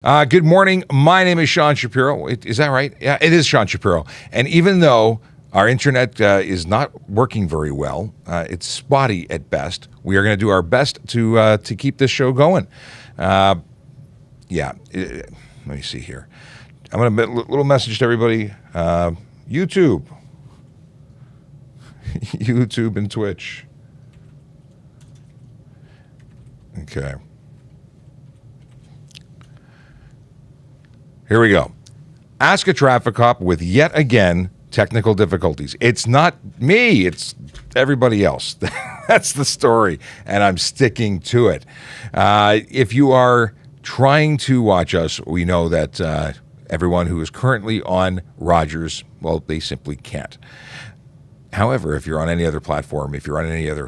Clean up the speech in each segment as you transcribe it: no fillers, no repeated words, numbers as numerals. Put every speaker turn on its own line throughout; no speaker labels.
Good morning. My name is Sean Shapiro. Is that right? Yeah, it is Sean Shapiro. And even though our internet is not working very well, it's spotty at best, we are going to do our best to keep this show going. Let me see here. I'm going to little message to everybody. YouTube, YouTube and Twitch. Okay. Here we go. Ask a traffic cop with yet again technical difficulties. It's not me, it's everybody else. That's the story, and I'm sticking to it. If you are trying to watch us, we know that everyone who is currently on Rogers, well, they simply can't. However, if you're on any other platform, if you're on any other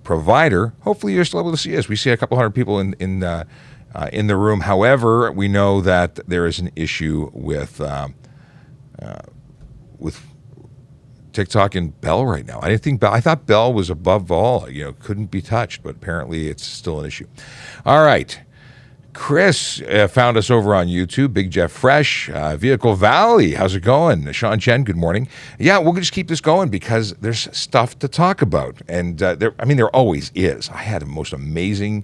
provider, hopefully you're still able to see us. We see a couple hundred people in the room. However, we know that there is an issue with TikTok and Bell right now. I thought Bell was above all, couldn't be touched, but apparently it's still an issue. All right. Chris found us over on YouTube. Big Jeff Fresh, Vehicle Valley. How's it going? Sean Chen, good morning. Yeah, we'll just keep this going because there's stuff to talk about. And there always is. I had a most amazing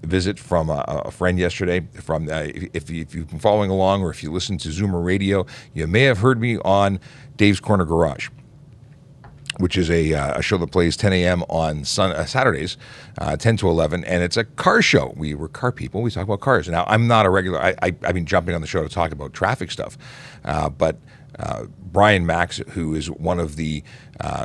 visit from a friend yesterday. From if you've been following along or if you listen to Zoomer Radio, you may have heard me on Dave's Corner Garage, which is a show that plays 10 a.m. on Saturdays, 10 to 11, and it's a car show. We're car people. We talk about cars. Now, I'm not a regular. I've been jumping on the show to talk about traffic stuff, but Brian Max, who is one of the,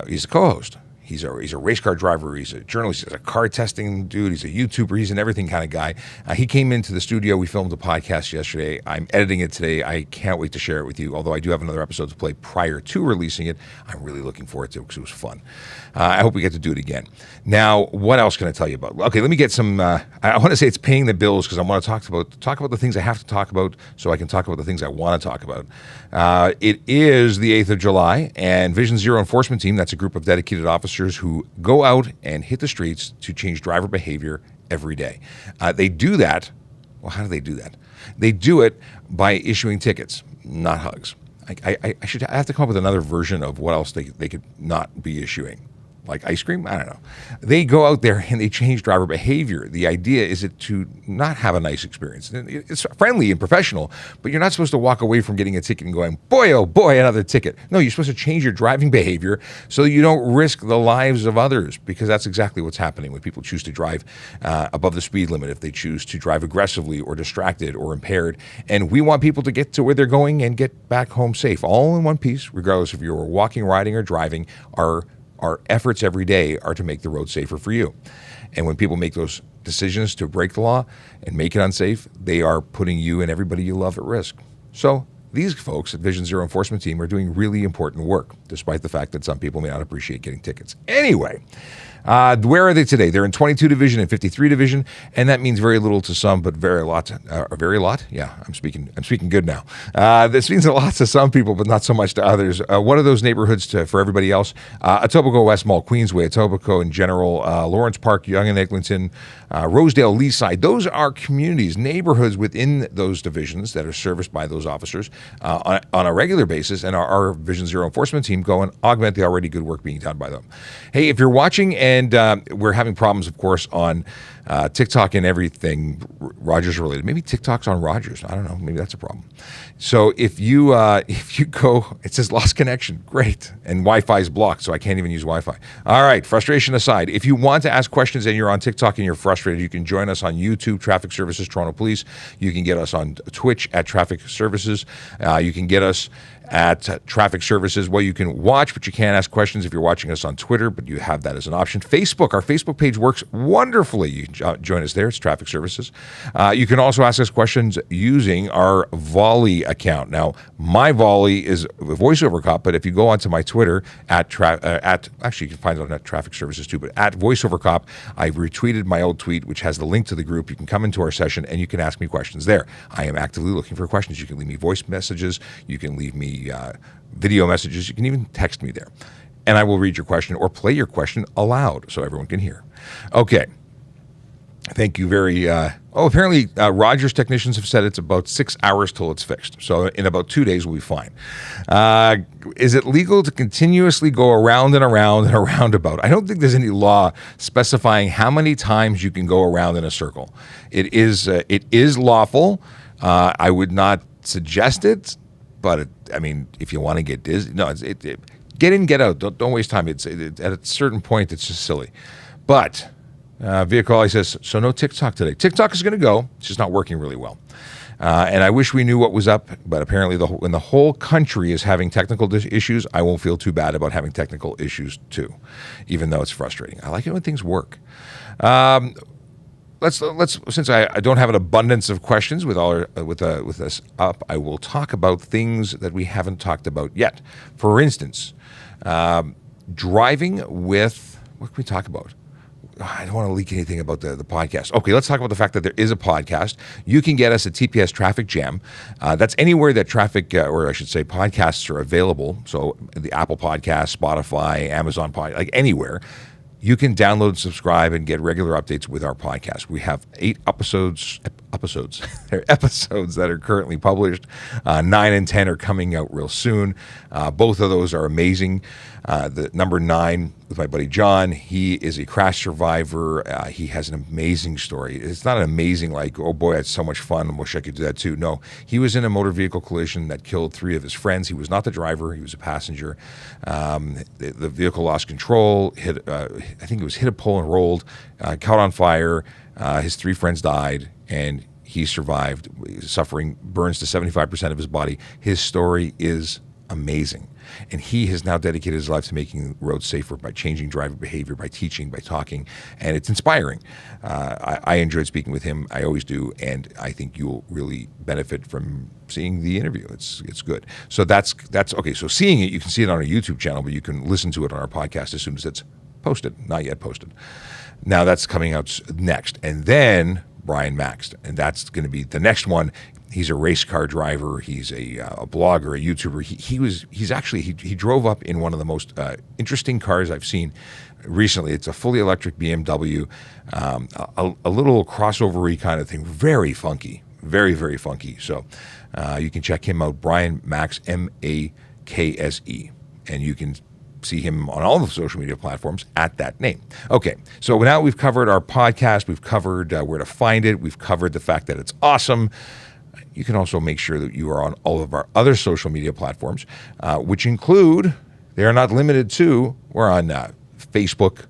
he's a co-host. He's a race car driver. He's a journalist. He's a car testing dude. He's a YouTuber. He's an everything kind of guy. He came into the studio. We filmed a podcast yesterday. I'm editing it today. I can't wait to share it with you, although I do have another episode to play prior to releasing it. I'm really looking forward to it because it was fun. I hope we get to do it again. Now, what else can I tell you about? Okay, let me get some, I want to say it's paying the bills because I want to talk about the things I have to talk about so I can talk about the things I want to talk about. It is the 8th of July, and Vision Zero Enforcement Team, that's a group of dedicated officers who go out and hit the streets to change driver behavior every day. They do that. Well, how do they do that? They do it by issuing tickets, not hugs. I have to come up with another version of what else they could not be issuing. Like ice cream? I don't know. They go out there and they change driver behavior. The idea is to not have a nice experience. It's friendly and professional, but you're not supposed to walk away from getting a ticket and going, boy, oh boy, another ticket. No, you're supposed to change your driving behavior so you don't risk the lives of others, because that's exactly what's happening when people choose to drive above the speed limit, if they choose to drive aggressively or distracted or impaired. And we want people to get to where they're going and get back home safe, all in one piece, regardless if you're walking, riding, or driving. Our efforts every day are to make the road safer for you. And when people make those decisions to break the law and make it unsafe, they are putting you and everybody you love at risk. So these folks at Vision Zero Enforcement Team are doing really important work, despite the fact that some people may not appreciate getting tickets. Anyway, where are they today? They're in 22 Division and 53 Division, and that means very little to some, but very a lot. Yeah, I'm speaking good now. This means a lot to some people, but not so much to others. What are those neighborhoods for everybody else? Etobicoke West Mall, Queensway, Etobicoke in general, Lawrence Park, Yonge and Eglinton, Rosedale, Leaside. Those are communities, neighborhoods within those divisions that are serviced by those officers on a regular basis, and our Vision Zero Enforcement Team go and augment the already good work being done by them. Hey, if you're watching and we're having problems, of course, on TikTok and everything Rogers related. Maybe TikTok's on Rogers. I don't know. Maybe that's a problem. So if you go, it says lost connection. Great. And Wi-Fi is blocked, so I can't even use Wi-Fi. All right. Frustration aside, if you want to ask questions and you're on TikTok and you're frustrated, you can join us on YouTube, Traffic Services Toronto Police. You can get us on Twitch at Traffic Services. You can get us at Traffic Services. Well, you can watch, but you can't ask questions if you're watching us on Twitter, but you have that as an option. Facebook, our Facebook page works wonderfully. You can join us there. It's Traffic Services. You can also ask us questions using our Volley account. Now, my Volley is VoiceOver Cop, but if you go onto my Twitter actually you can find it on at Traffic Services too, but at VoiceOver Cop, I've retweeted my old tweet, which has the link to the group. You can come into our session and you can ask me questions there. I am actively looking for questions. You can leave me voice messages. You can leave me video messages. You can even text me there. And I will read your question or play your question aloud so everyone can hear. Okay. Thank you very. Apparently, Rogers technicians have said it's about 6 hours till it's fixed. So in about 2 days, we'll be fine. Is it legal to continuously go around and around and around about? I don't think there's any law specifying how many times you can go around in a circle. It is lawful. I would not suggest it, but if you want to get dizzy, no, get in, get out. Don't waste time. At a certain point, it's just silly. But Vehicle, he says, so no TikTok today. TikTok is going to go. It's just not working really well. And I wish we knew what was up, but apparently when the whole country is having technical issues, I won't feel too bad about having technical issues too, even though it's frustrating. I like it when things work. Let's since I don't have an abundance of questions with this up, I will talk about things that we haven't talked about yet. For instance, driving with, what can we talk about? I don't want to leak anything about the podcast. Okay, let's talk about the fact that there is a podcast. You can get us at TPS Traffic Jam. That's anywhere that traffic, or I should say podcasts are available. So the Apple Podcast, Spotify, Amazon Podcast, like anywhere. You can download and subscribe and get regular updates with our podcast. We have 8 episodes. They're episodes that are currently published. 9 and 10 are coming out real soon. Both of those are amazing. The number 9 with my buddy John, he is a crash survivor. He has an amazing story. It's not an amazing like, oh boy, I had so much fun. I wish I could do that too. No, he was in a motor vehicle collision that killed 3 of his friends. He was not the driver. He was a passenger. The vehicle lost control, I think it was hit a pole and rolled, caught on fire. His 3 friends died, and he survived, suffering burns to 75% of his body. His story is amazing. And he has now dedicated his life to making roads safer by changing driver behavior, by teaching, by talking, and it's inspiring. I enjoyed speaking with him. I always do, and I think you'll really benefit from seeing the interview. It's good. So that's okay. So seeing it, you can see it on our YouTube channel, but you can listen to it on our podcast as soon as it's posted. Not yet posted. Now that's coming out next, and then Brian Max, and that's going to be the next one. He's a race car driver. He's a blogger, a YouTuber. He drove up in one of the most interesting cars I've seen recently. It's a fully electric BMW, a little crossover-y kind of thing. Very funky, very, very funky. So you can check him out, Brian Max, M-A-K-S-E, and you can see him on all the social media platforms at that name. Okay, so now we've covered our podcast. We've covered where to find it. We've covered the fact that it's awesome. You can also make sure that you are on all of our other social media platforms, which include, they are not limited to, we're on Facebook,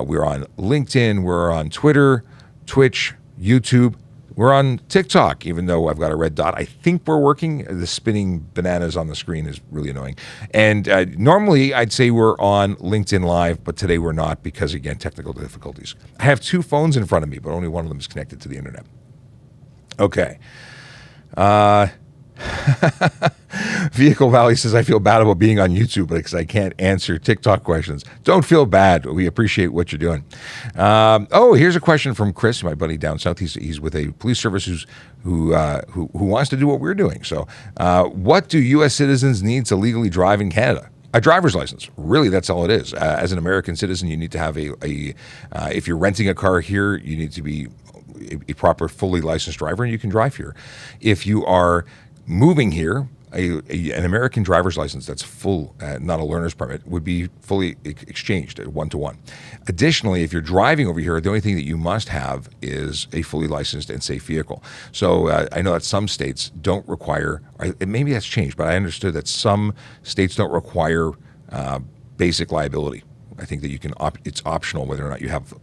we're on LinkedIn, we're on Twitter, Twitch, YouTube, we're on TikTok, even though I've got a red dot. I think we're working. The spinning bananas on the screen is really annoying. And normally I'd say we're on LinkedIn Live, but today we're not because, again, technical difficulties. I have 2 phones in front of me, but only one of them is connected to the internet. Okay. Vehicle Valley says, I feel bad about being on YouTube because I can't answer TikTok questions. Don't feel bad. We appreciate what you're doing. Here's a question from Chris, my buddy down south. He's with a police service who wants to do what we're doing. So what do U.S. citizens need to legally drive in Canada? A driver's license. Really, that's all it is. As an American citizen, you need to have if you're renting a car here, you need to be a proper, fully licensed driver, and you can drive here. If you are moving here, an American driver's license that's full, not a learner's permit, would be fully exchanged at 1-to-1. Additionally, if you're driving over here, the only thing that you must have is a fully licensed and safe vehicle. So I know that some states don't require, maybe that's changed, but I understood that some states don't require basic liability. I think that you can it's optional whether or not you have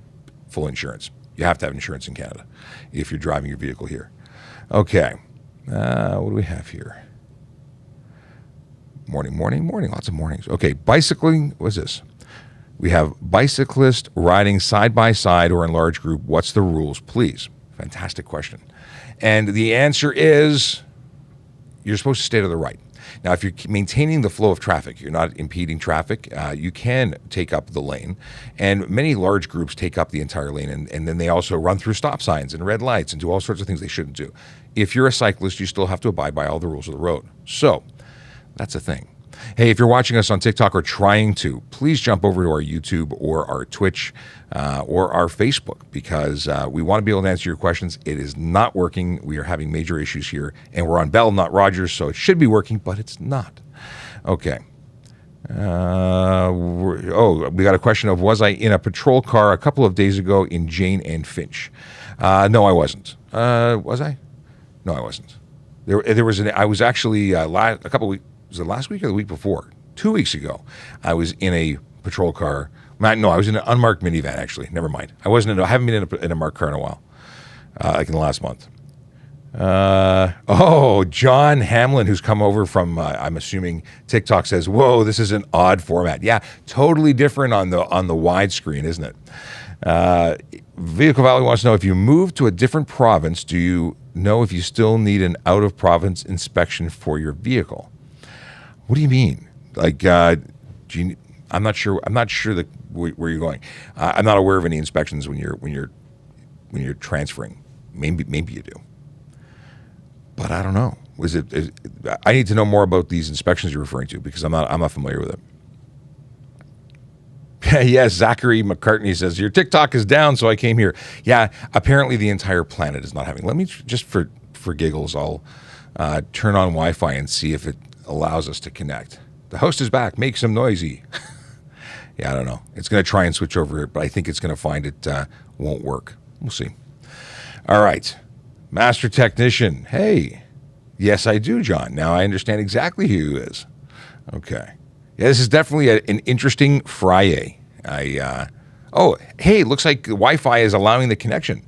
full insurance. You have to have insurance in Canada if you're driving your vehicle here. Okay. What do we have here? Morning. Lots of mornings. Okay. Bicycling. What's this? We have bicyclist riding side by side or in large group. What's the rules, please? Fantastic question. And the answer is you're supposed to stay to the right. Now, if you're maintaining the flow of traffic, you're not impeding traffic, you can take up the lane. And many large groups take up the entire lane, and then they also run through stop signs and red lights and do all sorts of things they shouldn't do. If you're a cyclist, you still have to abide by all the rules of the road. So that's a thing. Hey, if you're watching us on TikTok or trying to, please jump over to our YouTube or our Twitch or our Facebook, because we want to be able to answer your questions. It is not working. We are having major issues here, and we're on Bell, not Rogers, so it should be working, but it's not. Okay. We got a question of, was I in a patrol car a couple of days ago in Jane and Finch? No, I wasn't. Was I? No, I wasn't. I was actually a couple of weeks. Was it last week or the week before? 2 weeks ago, I was in a patrol car. No, I was in an unmarked minivan, actually. Never mind. I haven't been in a marked car in a while, like in the last month. John Hamlin, who's come over from, I'm assuming, TikTok, says, whoa, this is an odd format. Yeah, totally different on the widescreen, isn't it? Vehicle Valley wants to know, if you move to a different province, do you know if you still need an out-of-province inspection for your vehicle? What do you mean? Like, I'm not sure. I'm not sure where you're going. I'm not aware of any inspections when you're transferring. Maybe you do, but I don't know. I need to know more about these inspections you're referring to, because I'm not familiar with it. Yes, Zachary McCartney says, your TikTok is down, so I came here. Yeah, apparently the entire planet is not having. Let me just for giggles, I'll turn on Wi-Fi and see if it allows us to connect. The host is back. Make some noisy. Yeah, I don't know. It's going to try and switch over, but I think it's going to find it won't work. We'll see. All right. Master Technician. Hey. Yes, I do, John. Now I understand exactly who he is. Okay. Yeah, this is definitely an interesting FriYAY. Hey, looks like Wi-Fi is allowing the connection.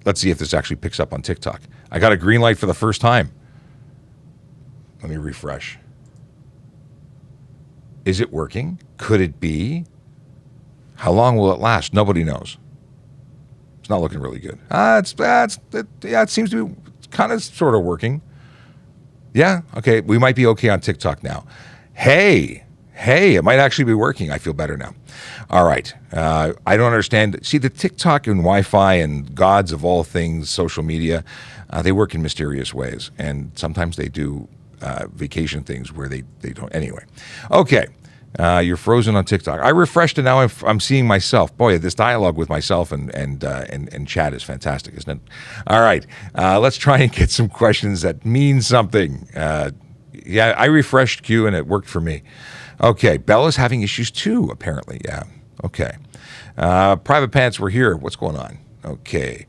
Let's see if this actually picks up on TikTok. I got a green light for the first time. Let me refresh. Is it working? Could it be? How long will it last? Nobody knows. It's not looking really good. It seems to be kind of sort of working. Yeah, okay. We might be okay on TikTok now. Hey, it might actually be working. I feel better now. All right. I don't understand. See, the TikTok and Wi-Fi and gods of all things, social media, they work in mysterious ways. And sometimes they do vacation things where they don't. Anyway, okay. You're frozen on TikTok. I refreshed and now I'm seeing myself. Boy, this dialogue with myself and chat is fantastic, isn't it? All right. Let's try and get some questions that mean something. Yeah, I refreshed Q and it worked for me. Okay. Bella's having issues too, apparently. Yeah. Okay. Private Pants, we're here. What's going on? Okay.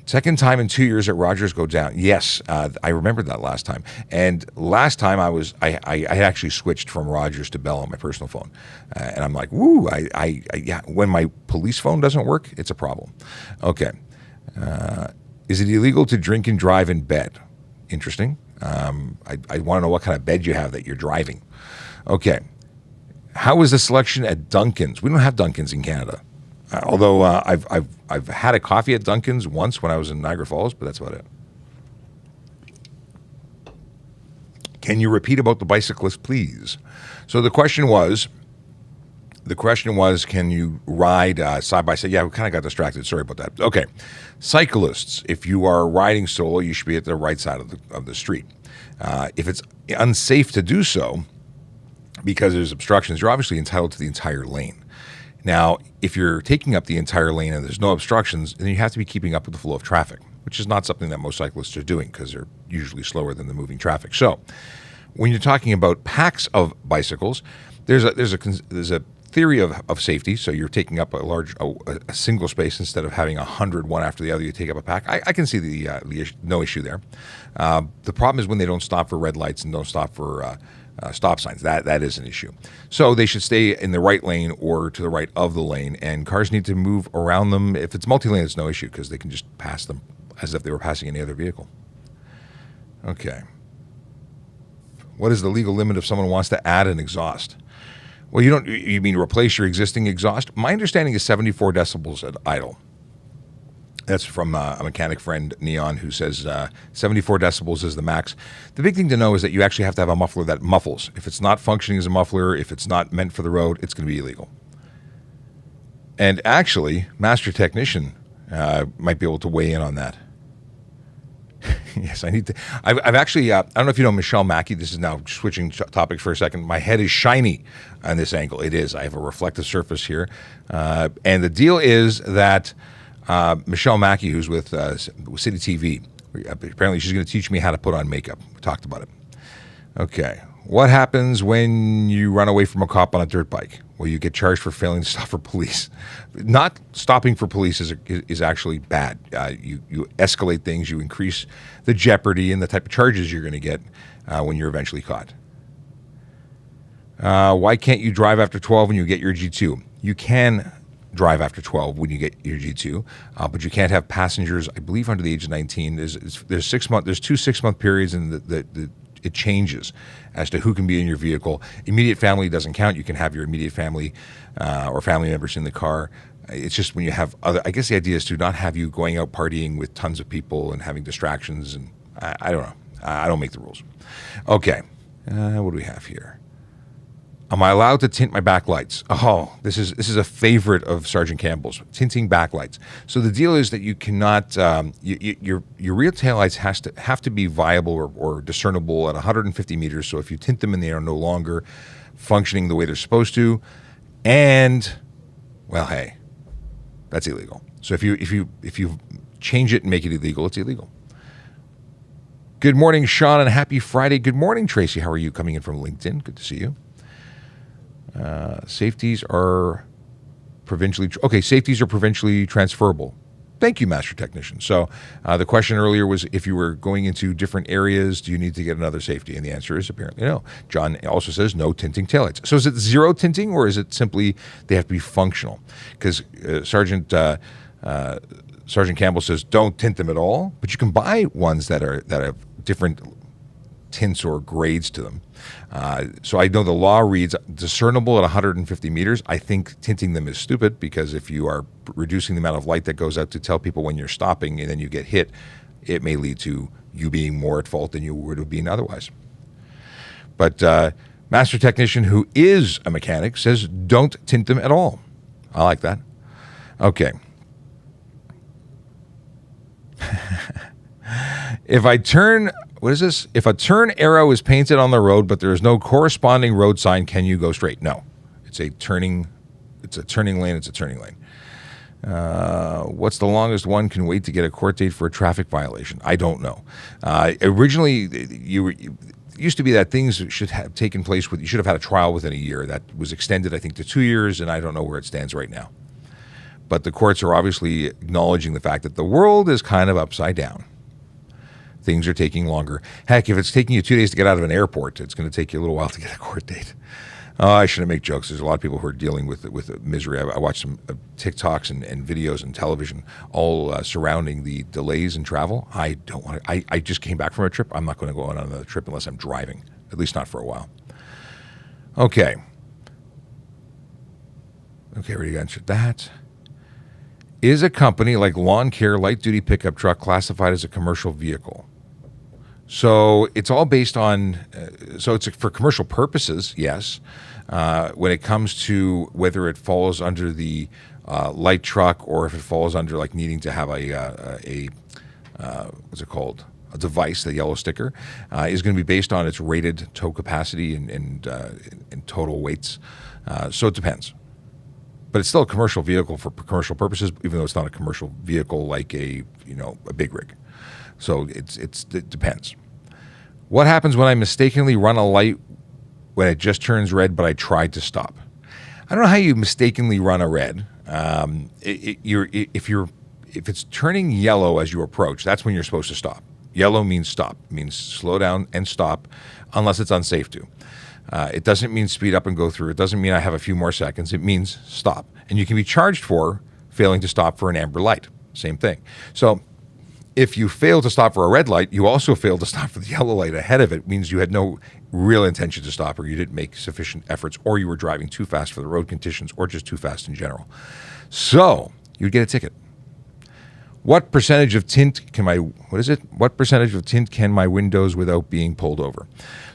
Second time in 2 years that Rogers go down. Yes, I remembered that last time. And last time I had actually switched from Rogers to Bell on my personal phone. And I'm like, woo, yeah, when my police phone doesn't work, it's a problem. Okay. Is it illegal to drink and drive in bed? Interesting. I want to know what kind of bed you have that you're driving. Okay. How was the selection at Dunkin's? We don't have Dunkin's in Canada. Although I've had a coffee at Dunkin's once when I was in Niagara Falls, but that's about it. Can you repeat about the bicyclist, please? So the question was, can you ride side by side? Yeah, we kind of got distracted. Sorry about that. Okay, cyclists, if you are riding solo, you should be at the right side of the street. If it's unsafe to do so because there's obstructions, you're obviously entitled to the entire lane. Now, if you're taking up the entire lane and there's no obstructions, then you have to be keeping up with the flow of traffic, which is not something that most cyclists are doing because they're usually slower than the moving traffic. So when you're talking about packs of bicycles, there's a theory of safety. So you're taking up a single space instead of having 100 one after the other. You take up a pack. I can see the no issue there. The problem is when they don't stop for red lights and don't stop for stop signs. That is an issue. So they should stay in the right lane or to the right of the lane, and cars need to move around them. If it's multi-lane, it's no issue because they can just pass them as if they were passing any other vehicle. Okay. What is the legal limit if someone wants to add an exhaust? Well, you mean replace your existing exhaust? My understanding is 74 decibels at idle. That's from a mechanic friend, Neon, who says 74 decibels is the max. The big thing to know is that you actually have to have a muffler that muffles. If it's not functioning as a muffler, if it's not meant for the road, it's going to be illegal. And actually, Master Technician might be able to weigh in on that. Yes, I need to. I've actually, I don't know if you know Michelle Mackey. This is now switching topics for a second. My head is shiny on this angle. It is. I have a reflective surface here. And the deal is that Michelle Mackey, who's with City TV, apparently she's going to teach me how to put on makeup. We talked about it. Okay. What happens when you run away from a cop on a dirt bike? Well, you get charged for failing to stop for police. Not stopping for police is actually bad. You escalate things. You increase the jeopardy and the type of charges you're going to get when you're eventually caught. Why can't you drive after 12 when you get your G2? You can drive after 12 when you get your G2, but you can't have passengers, I believe, under the age of 19. There's 6 months. There's 2 6-month periods, and it changes as to who can be in your vehicle. Immediate family doesn't count. You can have your immediate family or family members in the car. It's just when you have other, I guess the idea is to not have you going out partying with tons of people and having distractions. And I don't know. I don't make the rules. Okay. What do we have here? Am I allowed to tint my backlights? Oh, this is a favorite of Sergeant Campbell's, tinting backlights. So the deal is that you cannot, your rear taillights have to be viable or discernible at 150 meters. So if you tint them and they are no longer functioning the way they're supposed to, and well, hey, that's illegal. So if you change it and make it illegal, it's illegal. Good morning, Sean, and happy Friday. Good morning, Tracy. How are you? Coming in from LinkedIn. Good to see you. Safeties are provincially transferable. Thank you, Master Technician. So the question earlier was if you were going into different areas, do you need to get another safety? And the answer is apparently no. John also says no tinting taillights. So is it zero tinting, or is it simply they have to be functional? Because Sergeant Campbell says don't tint them at all, but you can buy ones that have different tints or grades to them. So I know the law reads discernible at 150 meters. I think tinting them is stupid, because if you are reducing the amount of light that goes out to tell people when you're stopping and then you get hit, it may lead to you being more at fault than you would have been otherwise. But Master Technician, who is a mechanic, says don't tint them at all. I like that. Okay. If I turn... What is this? If a turn arrow is painted on the road, but there is no corresponding road sign, can you go straight? No. It's a turning lane. It's a turning lane. What's the longest one can wait to get a court date for a traffic violation? I don't know. Originally, it used to be that things should have taken place you should have had a trial within a year. That was extended, I think, to 2 years, and I don't know where it stands right now. But the courts are obviously acknowledging the fact that the world is kind of upside down. Things are taking longer. Heck, if it's taking you 2 days to get out of an airport, it's going to take you a little while to get a court date. I shouldn't make jokes. There's a lot of people who are dealing with misery. I watched some TikToks and videos and television all surrounding the delays in travel. I don't want to. I just came back from a trip. I'm not going to go on another trip unless I'm driving, at least not for a while. Okay. Okay, already answered that. Is a company like Lawn Care Light Duty Pickup Truck classified as a commercial vehicle? So it's all based on, so it's for commercial purposes, yes. When it comes to whether it falls under the light truck, or if it falls under like needing to have a what's it called? A device, the yellow sticker, is going to be based on its rated tow capacity and total weights. So it depends. But it's still a commercial vehicle for commercial purposes, even though it's not a commercial vehicle like a big rig. So it depends. What happens when I mistakenly run a light when it just turns red, but I tried to stop? I don't know how you mistakenly run a red. If it's turning yellow as you approach, that's when you're supposed to stop. Yellow means stop. It means slow down and stop, unless it's unsafe to. It doesn't mean speed up and go through. It doesn't mean I have a few more seconds. It means stop. And you can be charged for failing to stop for an amber light. Same thing. So if you fail to stop for a red light, you also failed to stop for the yellow light ahead of it. It means you had no real intention to stop, or you didn't make sufficient efforts, or you were driving too fast for the road conditions, or just too fast in general. So you'd get a ticket. What percentage of tint can What percentage of tint can my windows without being pulled over?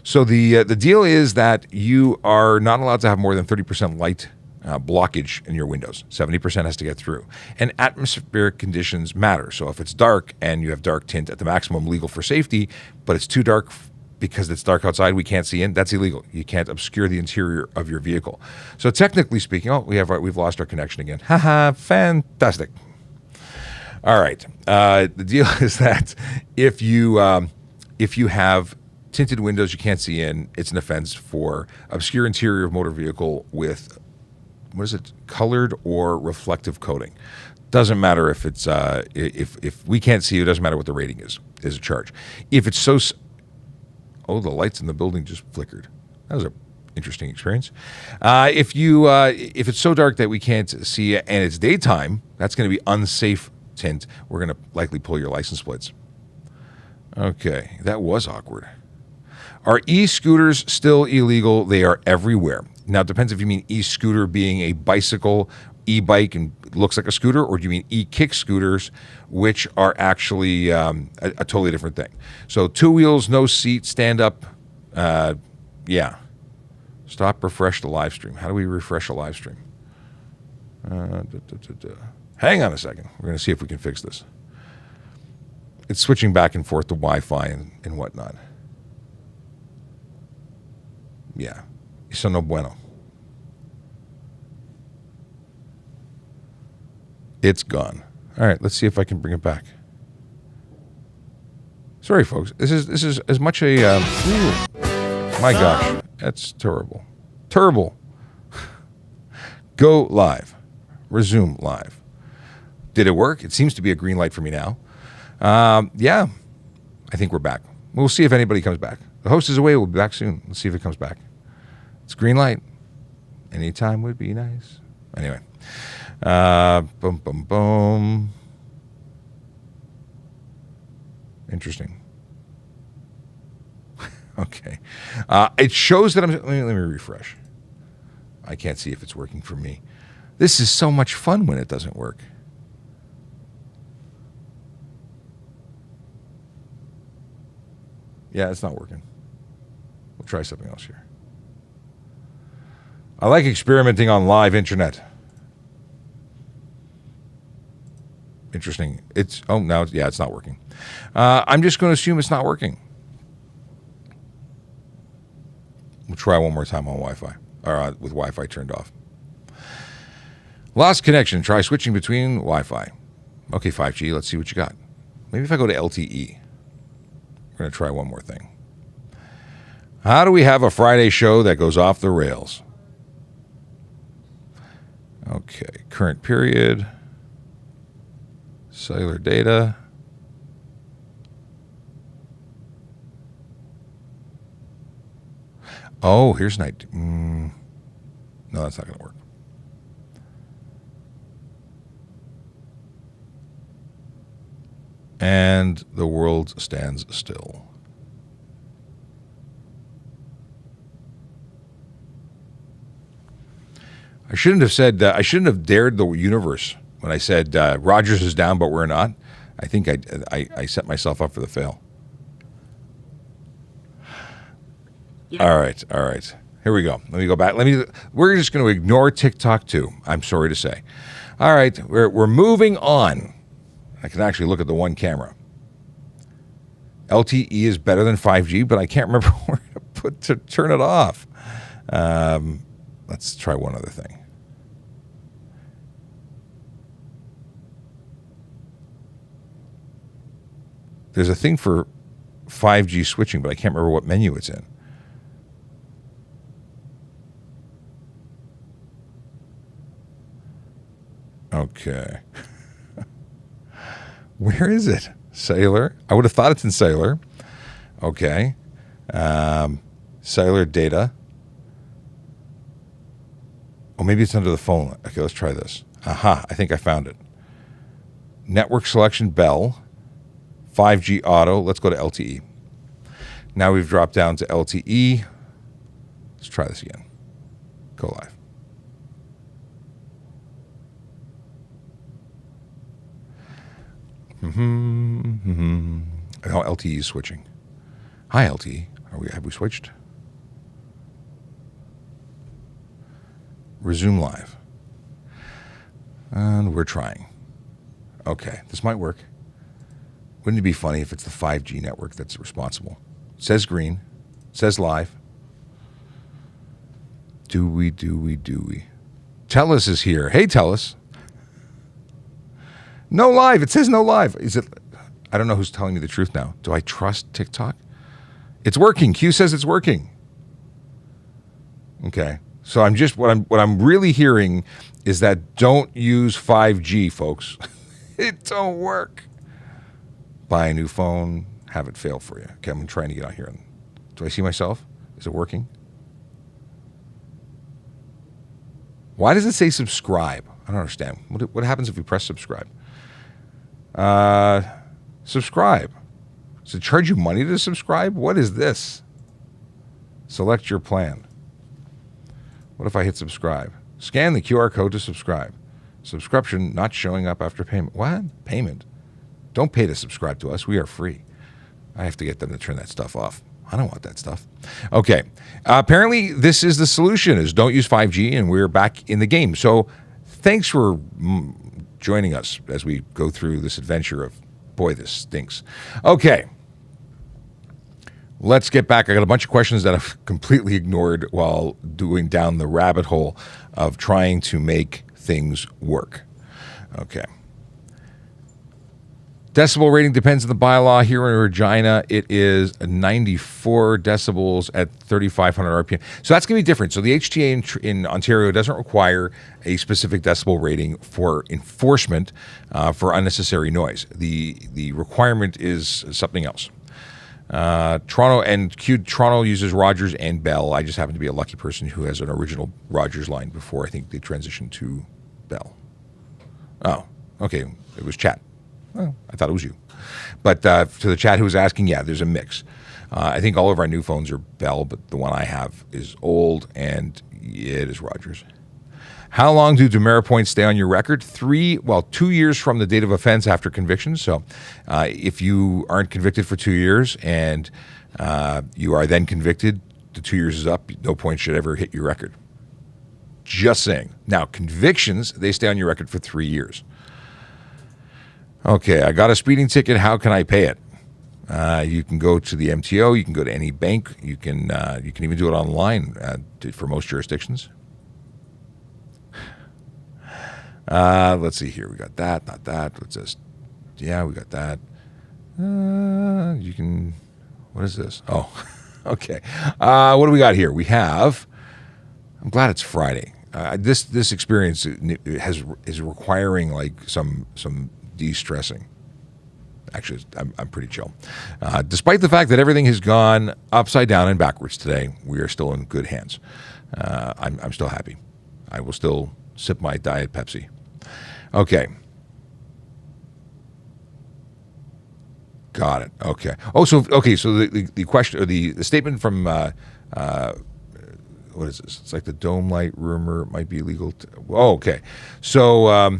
So the deal is that you are not allowed to have more than 30% light blockage in your windows. 70% has to get through. And atmospheric conditions matter. So if it's dark and you have dark tint at the maximum legal for safety, but it's too dark because it's dark outside, we can't see in, that's illegal. You can't obscure the interior of your vehicle. So technically speaking, we've lost our connection again. Haha, fantastic. All right. The deal is that if you have tinted windows you can't see in, it's an offense for obscure interior of motor vehicle with, colored or reflective coating. Doesn't matter if it's if we can't see you, it doesn't matter what the rating is a charge. If it's so, oh, the lights in the building just flickered. That was a interesting experience. If it's so dark that we can't see you and it's daytime, that's going to be unsafe tint. We're going to likely pull your license plates. Okay, that was awkward. Are e-scooters still illegal? They are everywhere. Now, it depends if you mean e-scooter being a bicycle, e-bike, and looks like a scooter, or do you mean e-kick scooters, which are actually a totally different thing. So 2 wheels, no seat, stand up. Yeah. Stop, refresh the live stream. How do we refresh a live stream? Hang on a second. We're going to see if we can fix this. It's switching back and forth to Wi-Fi and whatnot. Yeah. Eso no bueno. It's gone. All right, let's see if I can bring it back. Sorry, folks. This is as much a... my gosh. That's terrible. Terrible. Go live. Resume live. Did it work? It seems to be a green light for me now. Yeah. I think we're back. We'll see if anybody comes back. The host is away. We'll be back soon. Let's see if it comes back. It's green light. Anytime would be nice. Anyway. Boom, boom, boom. Interesting. Okay. It shows that let me refresh. I can't see if it's working for me. This is so much fun when it doesn't work. Yeah, it's not working. We'll try something else here. I like experimenting on live internet. Interesting. It's not working. I'm just going to assume it's not working. We'll try one more time on Wi-Fi, or with Wi-Fi turned off. Lost connection. Try switching between Wi-Fi. Okay, 5G. Let's see what you got. Maybe if I go to LTE. We're going to try one more thing. How do we have a Friday show that goes off the rails? Okay, current period. Cellular data. Oh, here's night. No, that's not going to work. And the world stands still. I shouldn't have dared the universe when I said Rogers is down, but we're not. I think I set myself up for the fail. Yeah. All right. Here we go. Let me go back. We're just going to ignore TikTok too. I'm sorry to say. All right, we're moving on. I can actually look at the one camera. LTE is better than 5G, but I can't remember where to turn it off. Let's try one other thing. There's a thing for 5G switching, but I can't remember what menu it's in. Okay. Where is it? Cellular? I would have thought it's in cellular. Okay. Cellular data. Oh, maybe it's under the phone. Okay, let's try this. Aha, I think I found it. Network selection, Bell. 5G auto. Let's go to LTE. Now we've dropped down to LTE. Let's try this again. Go live. Oh, LTE is switching. Hi, LTE. Have we switched? Resume live. And we're trying. Okay, this might work. Wouldn't it be funny if it's the 5G network that's responsible? It says green. It says live. Do we? Tellus is here. Hey, Tellus. No live. It says no live. Is it? I don't know who's telling me the truth now. Do I trust TikTok? It's working. Q says it's working. Okay. So what I'm really hearing is that don't use 5G, folks. It don't work. Buy a new phone, have it fail for you. Okay, I'm trying to get out here. Do I see myself? Is it working? Why does it say subscribe? I don't understand. What happens if we press subscribe? Subscribe. Does it charge you money to subscribe? What is this? Select your plan. What if I hit subscribe? Scan the QR code to subscribe. Subscription not showing up after payment. What? Payment? Don't pay to subscribe to us. We are free. I have to get them to turn that stuff off. I don't want that stuff. Okay. Apparently, this is the solution, is don't use 5G, and we're back in the game. So thanks for joining us as we go through this adventure of, boy, this stinks. Okay. Let's get back. I got a bunch of questions that I've completely ignored while doing down the rabbit hole of trying to make things work. Okay. Decibel rating depends on the bylaw. Here in Regina, it is 94 decibels at 3,500 RPM. So that's going to be different. So the HTA in Ontario doesn't require a specific decibel rating for enforcement for unnecessary noise. The requirement is something else. Toronto uses Rogers and Bell. I just happen to be a lucky person who has an original Rogers line before I think they transitioned to Bell. Oh, okay. It was chat. Well, I thought it was you. But to the chat who was asking, yeah, there's a mix. I think all of our new phones are Bell, but the one I have is old, and it is Rogers. How long do demerit points stay on your record? 2 years from the date of offense after conviction. So if you aren't convicted for 2 years and you are then convicted, the 2 years is up, no points should ever hit your record. Just saying. Now, convictions, they stay on your record for 3 years. Okay, I got a speeding ticket. How can I pay it? You can go to the MTO. You can go to any bank. You can even do it online for most jurisdictions. Let's see here. We got that, not that. What's this? Yeah, we got that. You can. What is this? Oh, okay. What do we got here? We have. I'm glad it's Friday. This experience is requiring like some de-stressing. Actually, I'm pretty chill. Despite the fact that everything has gone upside down and backwards today, we are still in good hands. I'm still happy. I will still sip my Diet Pepsi. Okay. Got it. Okay. Oh, so the question, or the statement from what is this? It's like the dome light rumor might be illegal. Okay. So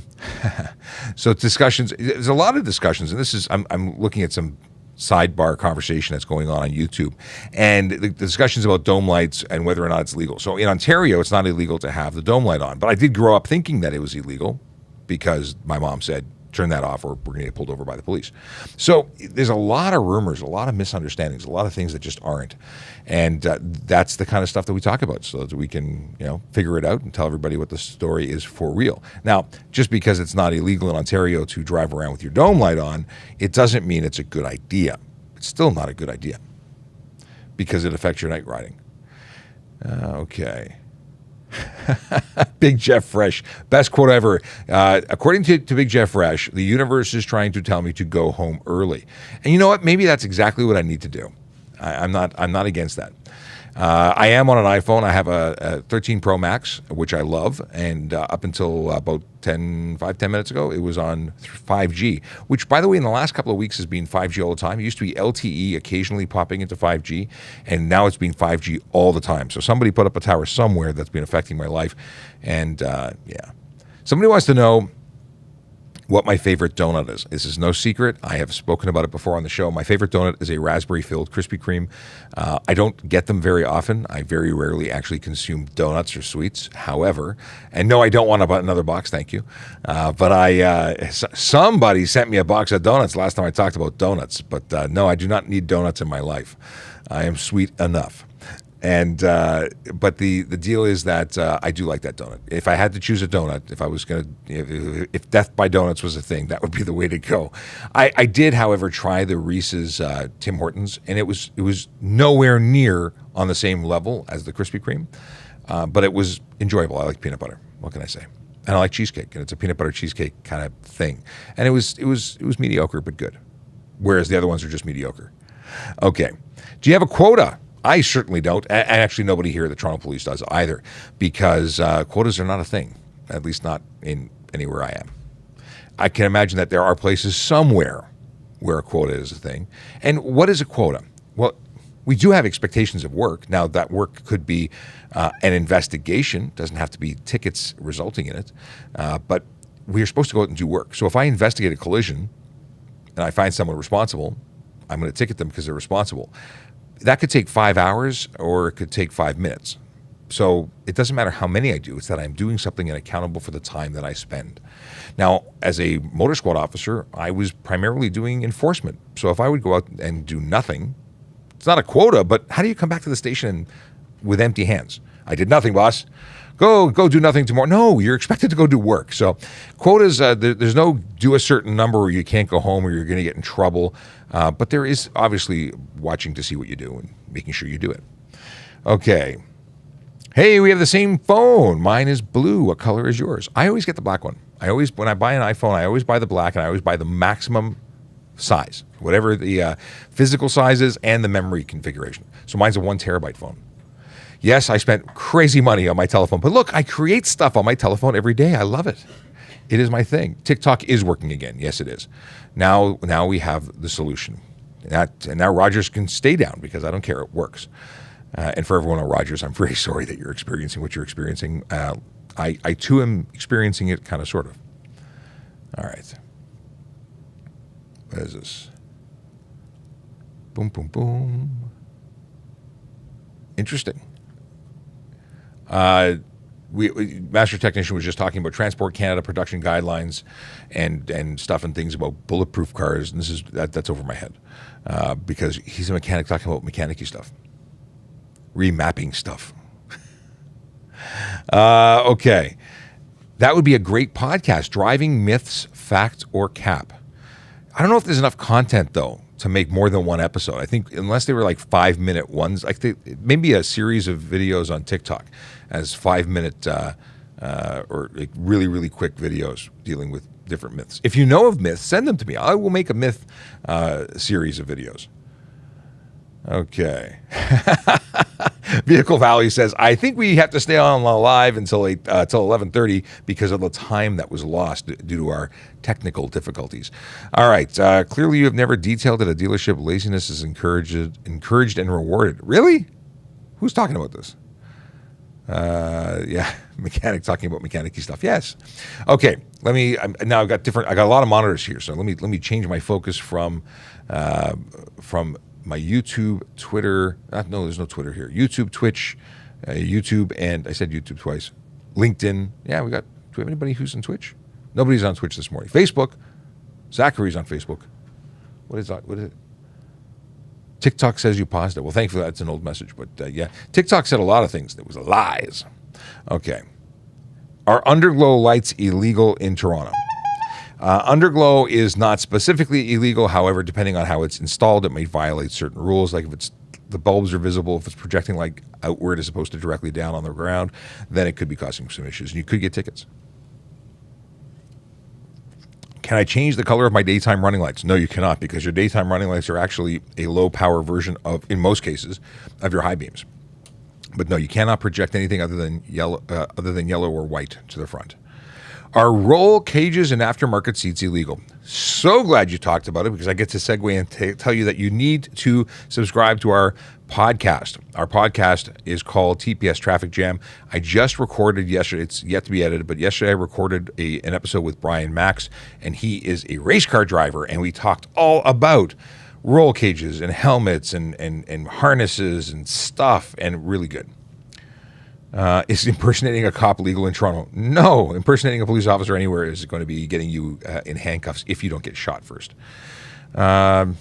so discussions. There's a lot of discussions, and this is I'm looking at some sidebar conversation that's going on YouTube, and the discussions about dome lights and whether or not it's legal. So in Ontario, it's not illegal to have the dome light on, but I did grow up thinking that it was illegal because my mom said, turn that off or we're going to get pulled over by the police. So there's a lot of rumors, a lot of misunderstandings, a lot of things that just aren't. And that's the kind of stuff that we talk about so that we can, figure it out and tell everybody what the story is for real. Now, just because it's not illegal in Ontario to drive around with your dome light on, it doesn't mean it's a good idea. It's still not a good idea because it affects your night riding. Okay. Big Jeff Fresh, best quote ever. According to Big Jeff Fresh, the universe is trying to tell me to go home early. And you know what? Maybe that's exactly what I need to do. I'm not against that. I am on an iPhone. I have a 13 Pro Max, which I love. And up until about 10 minutes ago, it was on 5G, which, by the way, in the last couple of weeks has been 5G all the time. It used to be LTE occasionally popping into 5G, and now it's been 5G all the time. So somebody put up a tower somewhere that's been affecting my life. And, yeah. Somebody wants to know what my favorite donut is. This is no secret. I have spoken about it before on the show. My favorite donut is a raspberry-filled Krispy Kreme. I don't get them very often. I very rarely actually consume donuts or sweets. However, and no, I don't want another box, thank you. But somebody sent me a box of donuts last time I talked about donuts. But no, I do not need donuts in my life. I am sweet enough. And but the deal is that I do like that donut. If I had to choose a donut, if I was gonna, if death by donuts was a thing, that would be the way to go. I did, however, try the Reese's Tim Hortons, and it was nowhere near on the same level as the Krispy Kreme, but it was enjoyable. I like peanut butter. What can I say? And I like cheesecake, and it's a peanut butter cheesecake kind of thing. And it was mediocre but good, whereas the other ones are just mediocre. Okay, do you have a quota? I certainly don't. And actually, nobody here at the Toronto Police does either, because quotas are not a thing, at least not in anywhere I am. I can imagine that there are places somewhere where a quota is a thing. And what is a quota? Well, we do have expectations of work. Now, that work could be an investigation. It doesn't have to be tickets resulting in it. But we're supposed to go out and do work. So if I investigate a collision and I find someone responsible, I'm going to ticket them because they're responsible. That could take 5 hours or it could take 5 minutes. So it doesn't matter how many I do. It's that I'm doing something and accountable for the time that I spend. Now, as a motor squad officer, I was primarily doing enforcement. So if I would go out and do nothing, it's not a quota, but how do you come back to the station with empty hands? I did nothing, boss. Go do nothing tomorrow. No, you're expected to go do work. So quotas, there's no do a certain number or you can't go home or you're going to get in trouble. But there is obviously watching to see what you do and making sure you do it. Okay. Hey, we have the same phone. Mine is blue. What color is yours? I always get the black one. When I buy an iPhone, I always buy the black, and I always buy the maximum size, whatever the physical size is and the memory configuration. So mine's a 1 terabyte phone. Yes, I spent crazy money on my telephone, but look, I create stuff on my telephone every day. I love it. It is my thing. TikTok is working again. Yes, it is. Now we have the solution. And now Rogers can stay down because I don't care. It works. And for everyone on Rogers, I'm very sorry that you're experiencing what you're experiencing. I too am experiencing it kind of, sort of. All right. What is this? Boom, boom, boom. Interesting. Master Technician was just talking about Transport Canada production guidelines and stuff and things about bulletproof cars, and that's over my head because he's a mechanic talking about mechanic-y stuff, remapping stuff. Okay, that would be a great podcast: driving myths, fact or cap. I don't know if there's enough content though to make more than one episode. I think unless they were like 5-minute ones, maybe a series of videos on TikTok as 5-minute or like really, really quick videos dealing with different myths. If you know of myths, send them to me. I will make a myth series of videos. Okay. Vehicle Valley says, I think we have to stay on live until 11:30 because of the time that was lost due to our technical difficulties. All right. Clearly, you have never detailed at a dealership laziness is encouraged and rewarded. Really? Who's talking about this? Yeah, mechanic talking about mechanic-y stuff. Yes. Okay. Now I got a lot of monitors here, so let me change my focus from my YouTube, Twitter. No, there's no Twitter here. YouTube, Twitch, YouTube, and I said YouTube twice. LinkedIn. Yeah, do we have anybody who's on Twitch? Nobody's on Twitch this morning. Facebook. Zachary's on Facebook. What is that? What is it? TikTok says you paused it. Well, thankfully that's an old message, but yeah. TikTok said a lot of things. It was lies. Okay. Are underglow lights illegal in Toronto? Underglow is not specifically illegal. However, depending on how it's installed, it may violate certain rules. Like if the bulbs are visible, if it's projecting like outward as opposed to directly down on the ground, then it could be causing some issues and you could get tickets. Can I change the color of my daytime running lights? No, you cannot, because your daytime running lights are actually a low power version of, in most cases, of your high beams. But no, you cannot project anything other than yellow or white to the front. Are roll cages and aftermarket seats illegal? So glad you talked about it because I get to segue and tell you that you need to subscribe to our podcast. Our podcast is called TPS Traffic Jam. I just recorded yesterday. It's yet to be edited, but yesterday I recorded an episode with Brian Max, and he is a race car driver, and we talked all about roll cages and helmets and harnesses and stuff, and really good. Is impersonating a cop legal in Toronto? No. Impersonating a police officer anywhere is going to be getting you in handcuffs if you don't get shot first. Can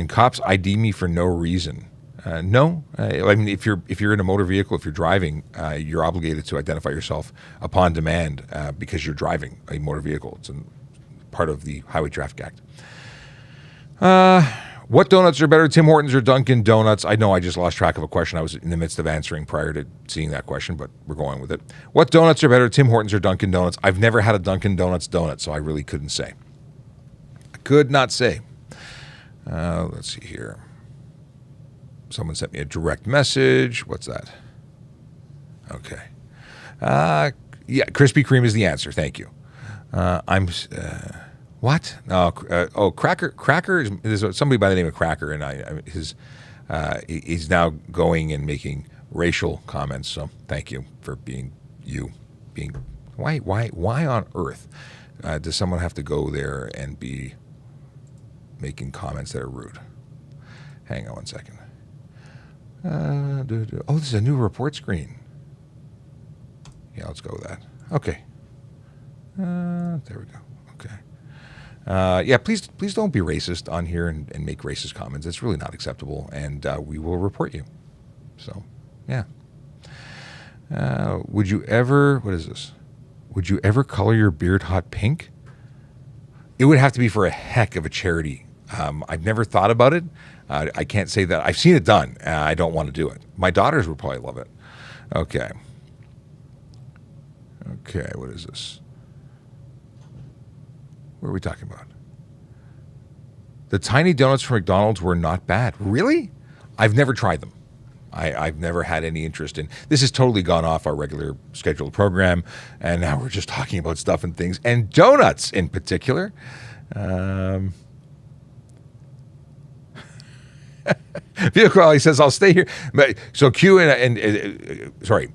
cops ID me for no reason? No. I mean, if you're in a motor vehicle, if you're driving, you're obligated to identify yourself upon demand because you're driving a motor vehicle. It's part of the Highway Traffic Act. What donuts are better, Tim Hortons or Dunkin' Donuts? I know I just lost track of a question I was in the midst of answering prior to seeing that question, but we're going with it. What donuts are better, Tim Hortons or Dunkin' Donuts? I've never had a Dunkin' Donuts donut, so I really couldn't say. I could not say. Let's see here. Someone sent me a direct message. What's that? Okay. Yeah, Krispy Kreme is the answer. Thank you. What? Cracker is somebody by the name of Cracker, and he's now going and making racial comments. So thank you for being. Why on earth does someone have to go there and be making comments that are rude? Hang on one second. Oh, this is a new report screen. Yeah, let's go with that. Okay. There we go. Okay. Yeah, please don't be racist on here and make racist comments. It's really not acceptable, and we will report you. So, yeah. Would you ever, what is this? Would you ever color your beard hot pink? It would have to be for a heck of a charity. I've never thought about it. I can't say that. I've seen it done. I don't want to do it. My daughters would probably love it. Okay. Okay, what is this? What are we talking about? The tiny donuts from McDonald's were not bad. Really? I've never tried them. I've never had any interest in. This has totally gone off our regular scheduled program, and now we're just talking about stuff and things, and donuts in particular. Vehicle Valley says, I'll stay here. So Q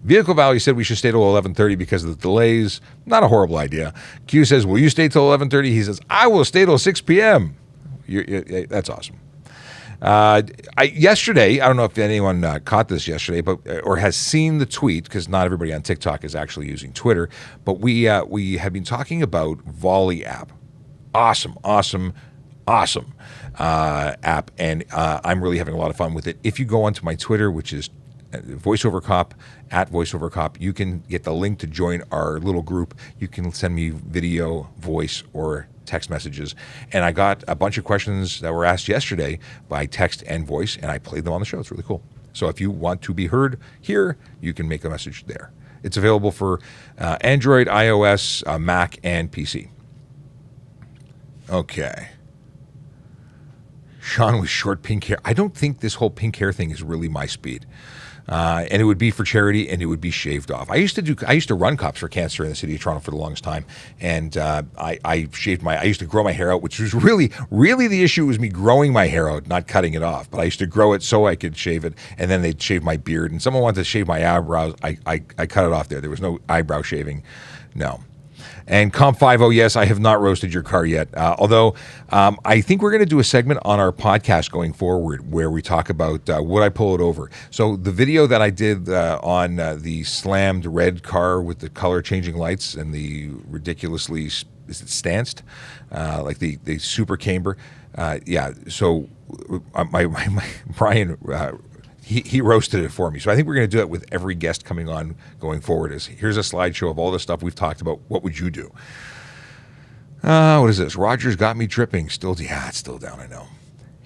Vehicle Valley said we should stay till 11:30 because of the delays. Not a horrible idea. Q says, will you stay till 11:30? He says, I will stay till 6 p.m. That's awesome. Yesterday, I don't know if anyone caught this yesterday, but or has seen the tweet, because not everybody on TikTok is actually using Twitter, but we have been talking about Volley app. Awesome app, and I'm really having a lot of fun with it. If you go onto my Twitter, which is VoiceOverCop, @VoiceOverCop, you can get the link to join our little group. You can send me video, voice, or text messages. And I got a bunch of questions that were asked yesterday by text and voice, and I played them on the show. It's really cool. So if you want to be heard here, you can make a message there. It's available for Android, iOS, Mac, and PC. Okay. Sean with short pink hair. I don't think this whole pink hair thing is really my speed. And it would be for charity, and it would be shaved off. I used to run cops for cancer in the city of Toronto for the longest time, and I used to grow my hair out, which was really the issue was me growing my hair out, not cutting it off. But I used to grow it so I could shave it, and then they'd shave my beard. And someone wanted to shave my eyebrows. I cut it off there. There was no eyebrow shaving. No. And Comp50, yes, I have not roasted your car yet. Although I think we're going to do a segment on our podcast going forward where we talk about would I pull it over. So the video that I did on the slammed red car with the color changing lights and the ridiculously, is it stanced? Like the super camber. Yeah, so my Brian... He roasted it for me. So I think we're going to do it with every guest coming on going forward. Here's a slideshow of all the stuff we've talked about. What would you do? What is this? Rogers got me tripping. It's still down, I know.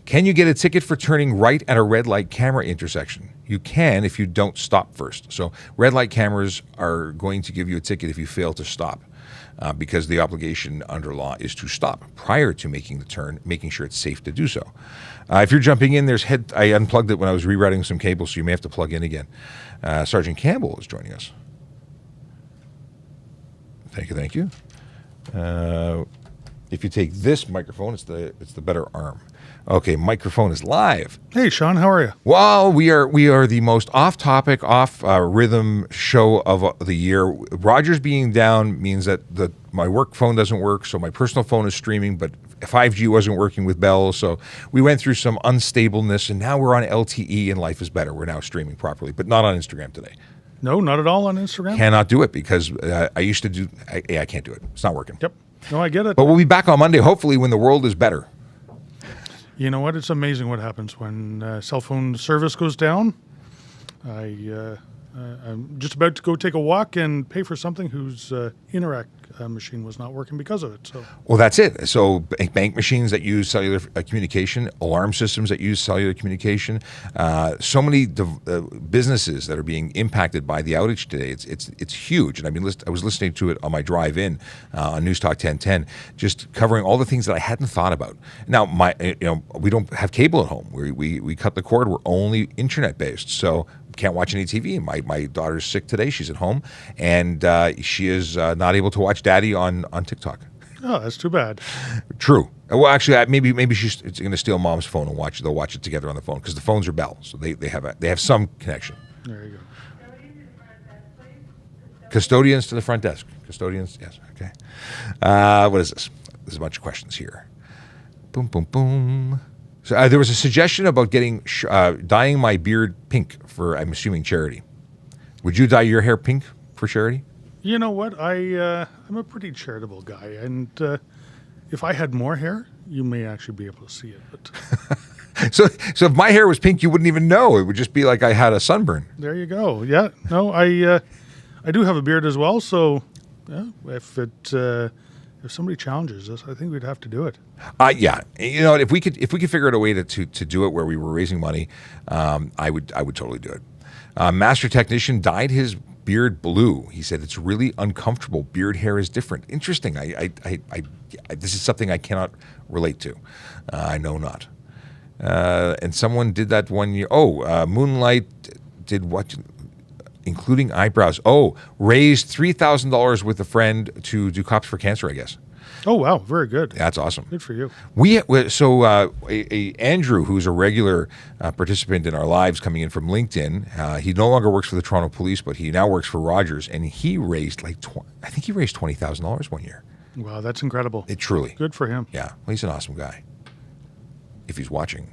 Can you get a ticket for turning right at a red light camera intersection? You can if you don't stop first. So red light cameras are going to give you a ticket if you fail to stop. Because the obligation under law is to stop prior to making the turn, making sure it's safe to do so. If you're jumping in, I unplugged it when I was rerouting some cables, so you may have to plug in again. Sergeant Campbell is joining us. Thank you. If you take this microphone, it's the better arm. Okay, microphone is live.
Hey, Sean, how are you?
Well, we are the most off-topic, off-rhythm show of the year. Rogers being down means that my work phone doesn't work, so my personal phone is streaming, but 5G wasn't working with Bell, so we went through some unstableness, and now we're on LTE, and life is better. We're now streaming properly, but not on Instagram today.
No, not at all on Instagram?
Cannot do it because I used to do. I can't do it. It's not working.
Yep. No, I get it.
But we'll be back on Monday, hopefully, when the world is better.
You know what? It's amazing what happens when cell phone service goes down. I'm just about to go take a walk and pay for something whose Interac machine was not working because of it. So,
well, that's it. So bank machines that use cellular communication, alarm systems that use cellular communication, so many businesses that are being impacted by the outage today. It's huge. And I was listening to it on my drive in on News Talk 1010, just covering all the things that I hadn't thought about. Now, we don't have cable at home. We cut the cord. We're only internet based. So can't watch any TV. My daughter's sick today. She's at home, and she is not able to watch Daddy on TikTok.
Oh, that's too bad.
True. Well, actually, maybe she's going to steal Mom's phone and watch. They'll watch it together on the phone because the phones are Bell, so they have some connection.
There you go.
Custodians to the front desk. Custodians, yes. Okay. What is this? There's a bunch of questions here. Boom, boom, boom. So there was a suggestion about getting dyeing my beard pink for, I'm assuming, charity. Would you dye your hair pink for charity?
You know what? I'm a pretty charitable guy, and if I had more hair, you may actually be able to see it. But
so if my hair was pink, you wouldn't even know. It would just be like I had a sunburn.
There you go. Yeah. No, I do have a beard as well. So yeah, if somebody challenges us, I think we'd have to do it.
Yeah, you know, if we could figure out a way to do it where we were raising money, I would totally do it. Master technician dyed his beard blue. He said it's really uncomfortable. Beard hair is different. Interesting. This is something I cannot relate to. I know not. And someone did that 1 year. Moonlight did what? Including eyebrows. Raised $3,000 with a friend to do Cops for Cancer, I guess.
Oh, wow. Very good.
That's awesome.
Good for you.
Andrew, who's a regular participant in our lives coming in from LinkedIn, he no longer works for the Toronto Police, but he now works for Rogers, and he raised I think he raised $20,000 1 year.
Wow, that's incredible.
It truly.
Good for him.
Yeah. Well, he's an awesome guy. If he's watching.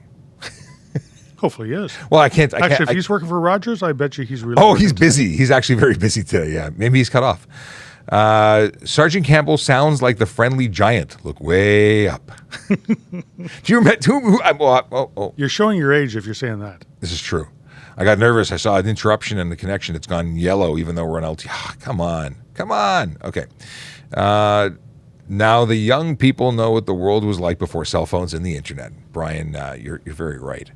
Hopefully he is.
Well, if
he's working for Rogers, I bet you he's really
he's busy. He's actually very busy today, yeah. Maybe he's cut off. Sergeant Campbell sounds like the friendly giant. Look way up. Do you remember?
You're showing your age if you're saying that.
This is true. I got nervous. I saw an interruption in the connection. It's gone yellow even though we're on LT. Come on. Okay. Now the young people know what the world was like before cell phones and the internet. Brian, you're very right.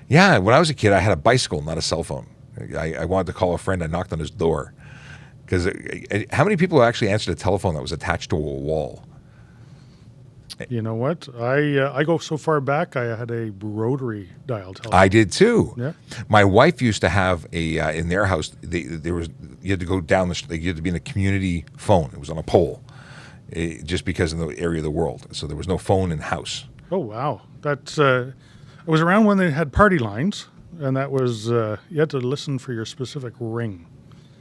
Yeah, when I was a kid, I had a bicycle, not a cell phone. I wanted to call a friend. I knocked on his door. Because how many people actually answered a telephone that was attached to a wall?
You know what? I go so far back, I had a rotary dial telephone.
I did too.
Yeah.
My wife used to have in their house, you had to go down you had to be in a community phone. It was on a pole, just because in the area of the world. So there was no phone in the house.
Oh, wow. That's... I was around when they had party lines, and that was, you had to listen for your specific ring.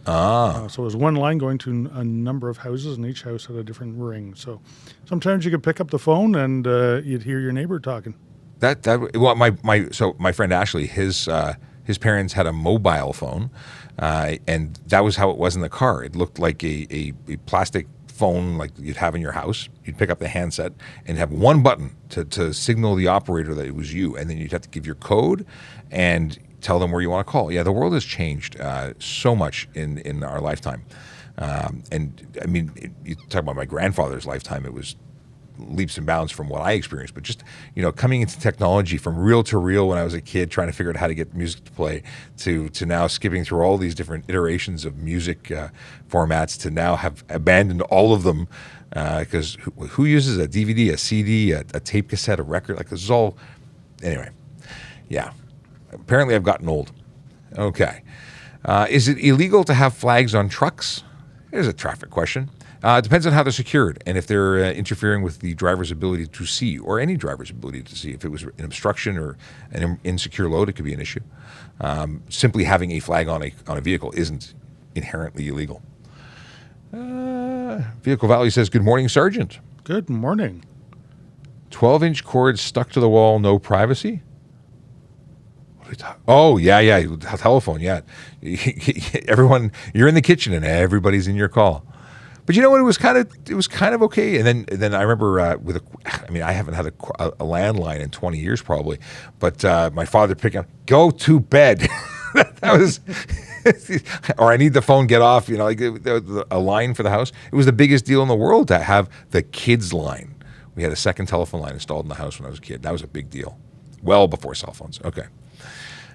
So it was one line going to a number of houses, and each house had a different ring. So sometimes you could pick up the phone and you'd hear your neighbor talking. My friend Ashley, his parents had a mobile phone, and that was how it was in the car. It looked like a plastic phone like you'd have in your house. You'd pick up the handset and have one button to signal the operator that it was you, and then you'd have to give your code and tell them where you want to call. Yeah, the world has changed so much in our lifetime. And I mean, you talk about my grandfather's lifetime, it was leaps and bounds from what I experienced, but just, coming into technology from reel to reel when I was a kid, trying to figure out how to get music to play, to now skipping through all these different iterations of music formats, to now have abandoned all of them, because who uses a DVD, a CD, a tape cassette, a record? Like, this is all, anyway, yeah. Apparently I've gotten old. Okay. Is it illegal to have flags on trucks? Here's a traffic question. It depends on how they're secured and if they're interfering with the driver's ability to see, or any driver's ability to see. If it was an obstruction or an insecure load, it could be an issue. Simply having a flag on a vehicle isn't inherently illegal. Vehicle Valley says, "Good morning, Sergeant.
Good morning.
12-inch cord stuck to the wall, no privacy." Oh, yeah, telephone, yeah. Everyone, you're in the kitchen and everybody's in your call. But you know what? It was kind of okay. And then I remember I haven't had a landline in 20 years probably, but my father picked up, "Go to bed." That was, or "I need the phone, get off." Like a line for the house. It was the biggest deal in the world to have the kids line. We had a second telephone line installed in the house when I was a kid. That was a big deal. Well before cell phones. Okay.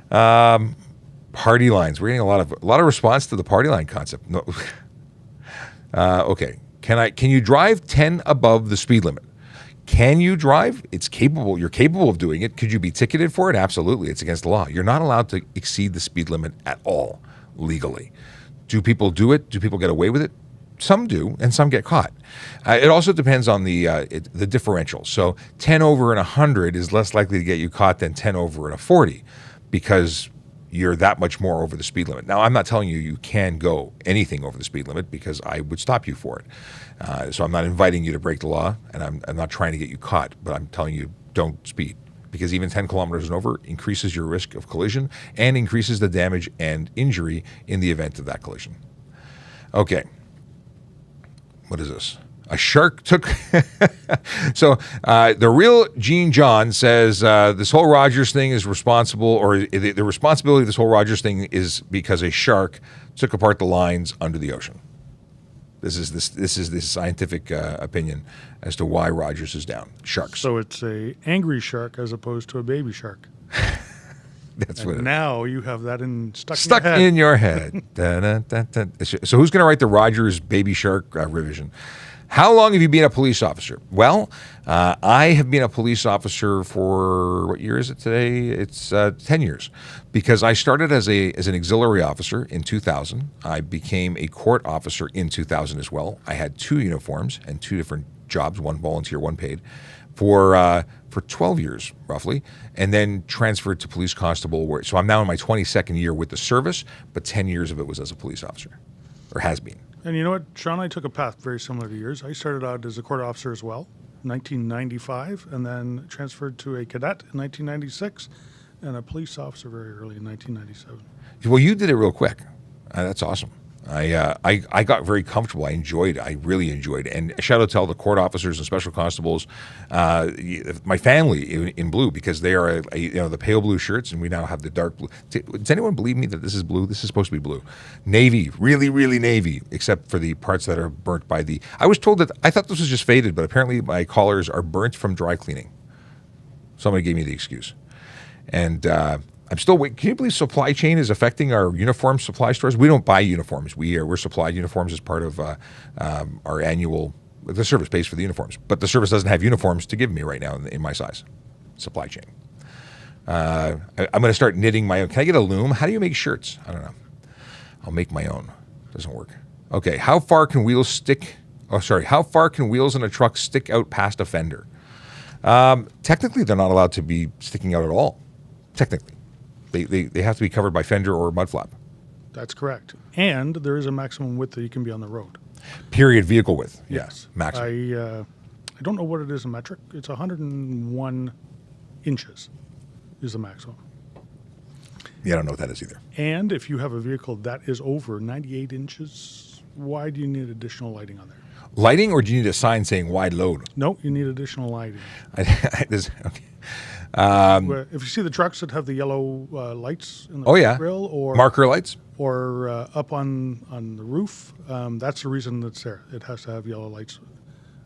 Party lines. We're getting a lot of response to the party line concept. No. Okay. Can you drive 10 above the speed limit? Can you drive? It's capable. You're capable of doing it. Could you be ticketed for it? Absolutely. It's against the law. You're not allowed to exceed the speed limit at all legally. Do people do it? Do people get away with it? Some do, and some get caught. It also depends on the differential. So 10 over and 100 is less likely to get you caught than 10 over and a 40, because you're that much more over the speed limit. Now, I'm not telling you can go anything over the speed limit, because I would stop you for it. So I'm not inviting you to break the law, and I'm not trying to get you caught, but I'm telling you don't speed, because even 10 kilometers and over increases your risk of collision and increases the damage and injury in the event of that collision. Okay. What is this? A shark took... So the real Gene John says this whole Rogers thing is responsible, or the responsibility of this whole Rogers thing is because a shark took apart the lines under the ocean. This is the scientific opinion as to why Rogers is down. Sharks.
So it's a angry shark as opposed to a baby shark.
That's what.
Now you have that stuck
in your head. Da, da, da, da. So who's going to write the Rogers baby shark revision? How long have you been a police officer? Well, I have been a police officer for, what year is it today? It's 10 years, because I started as an auxiliary officer in 2000. I became a court officer in 2000 as well. I had 2 uniforms and 2 different jobs, one volunteer, one paid, for 12 years roughly, and then transferred to police constable. So I'm now in my 22nd year with the service, but 10 years of it was as a police officer, or has been.
And you know what, Sean, I took a path very similar to yours. I started out as a court officer as well, 1995, and then transferred to a cadet in 1996, and a police officer very early in 1997.
Well, you did it real quick. That's awesome. I got very comfortable. I really enjoyed it. And shout out to all the court officers and special constables, my family in blue, because they are the pale blue shirts, and we now have the dark blue. Does anyone believe me that this is blue? This is supposed to be blue. Navy, really, really navy, except for the parts that are burnt by the... I was told that, I thought this was just faded, but apparently my collars are burnt from dry cleaning. Somebody gave me the excuse. And... I'm still waiting. Can you believe supply chain is affecting our uniform supply stores? We don't buy uniforms. We're supplied uniforms as part of our annual. The service pays for the uniforms, but the service doesn't have uniforms to give me right now in my size. Supply chain. I'm going to start knitting my own. Can I get a loom? How do you make shirts? I don't know. I'll make my own. Doesn't work. Okay. How far can wheels stick? Oh, sorry. How far can wheels in a truck stick out past a fender? Technically, they're not allowed to be sticking out at all. Technically. They have to be covered by fender or mud flap.
That's correct. And there is a maximum width that you can be on the road.
Period vehicle width.
Yes.
Maximum.
I don't know what it is in metric. It's 101 inches is the maximum.
Yeah, I don't know what that is either.
And if you have a vehicle that is over 98 inches, why do you need additional lighting on there?
Lighting, or do you need a sign saying wide load?
No, you need additional lighting.
Okay.
If you see the trucks that have the yellow lights in the grill, or
marker lights,
or up on the roof, that's the reason it's there. It has to have yellow lights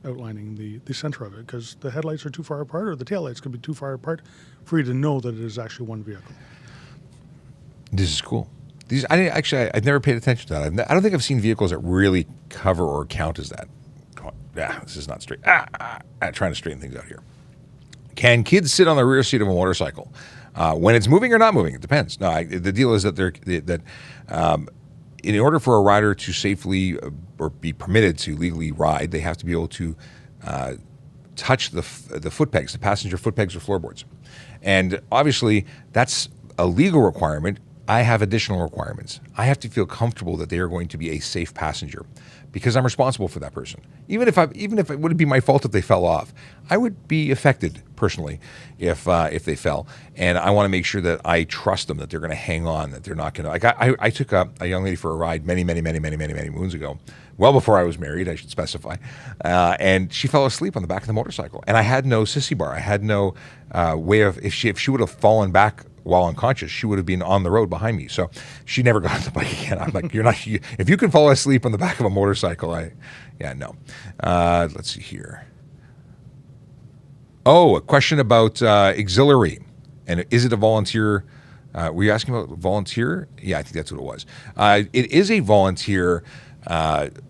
outlining the center of it, because the headlights are too far apart, or the taillights could be too far apart for you to know that it is actually one vehicle.
This is cool. I've never paid attention to that. I don't think I've seen vehicles that really cover or count as that. This is not straight. Trying to straighten things out here. Can kids sit on the rear seat of a motorcycle when it's moving or not moving? It depends. No, the deal is that in order for a rider to safely or be permitted to legally ride, they have to be able to touch the foot pegs, the passenger foot pegs or floorboards. And obviously, that's a legal requirement. I have additional requirements. I have to feel comfortable that they are going to be a safe passenger because I'm responsible for that person. Even if it wouldn't be my fault if they fell off, I would be affected personally if they fell. And I want to make sure that I trust them, that they're going to hang on, that they're not going to. Like I took a young lady for a ride many moons ago, well before I was married, I should specify, and she fell asleep on the back of the motorcycle. And I had no sissy bar. I had no way of if she would have fallen back while unconscious, she would have been on the road behind me. So she never got on the bike again. I'm like, if you can fall asleep on the back of a motorcycle, no. Let's see here. Oh, a question about auxiliary. And is it a volunteer? Were you asking about volunteer? Yeah, I think that's what it was. It is a volunteer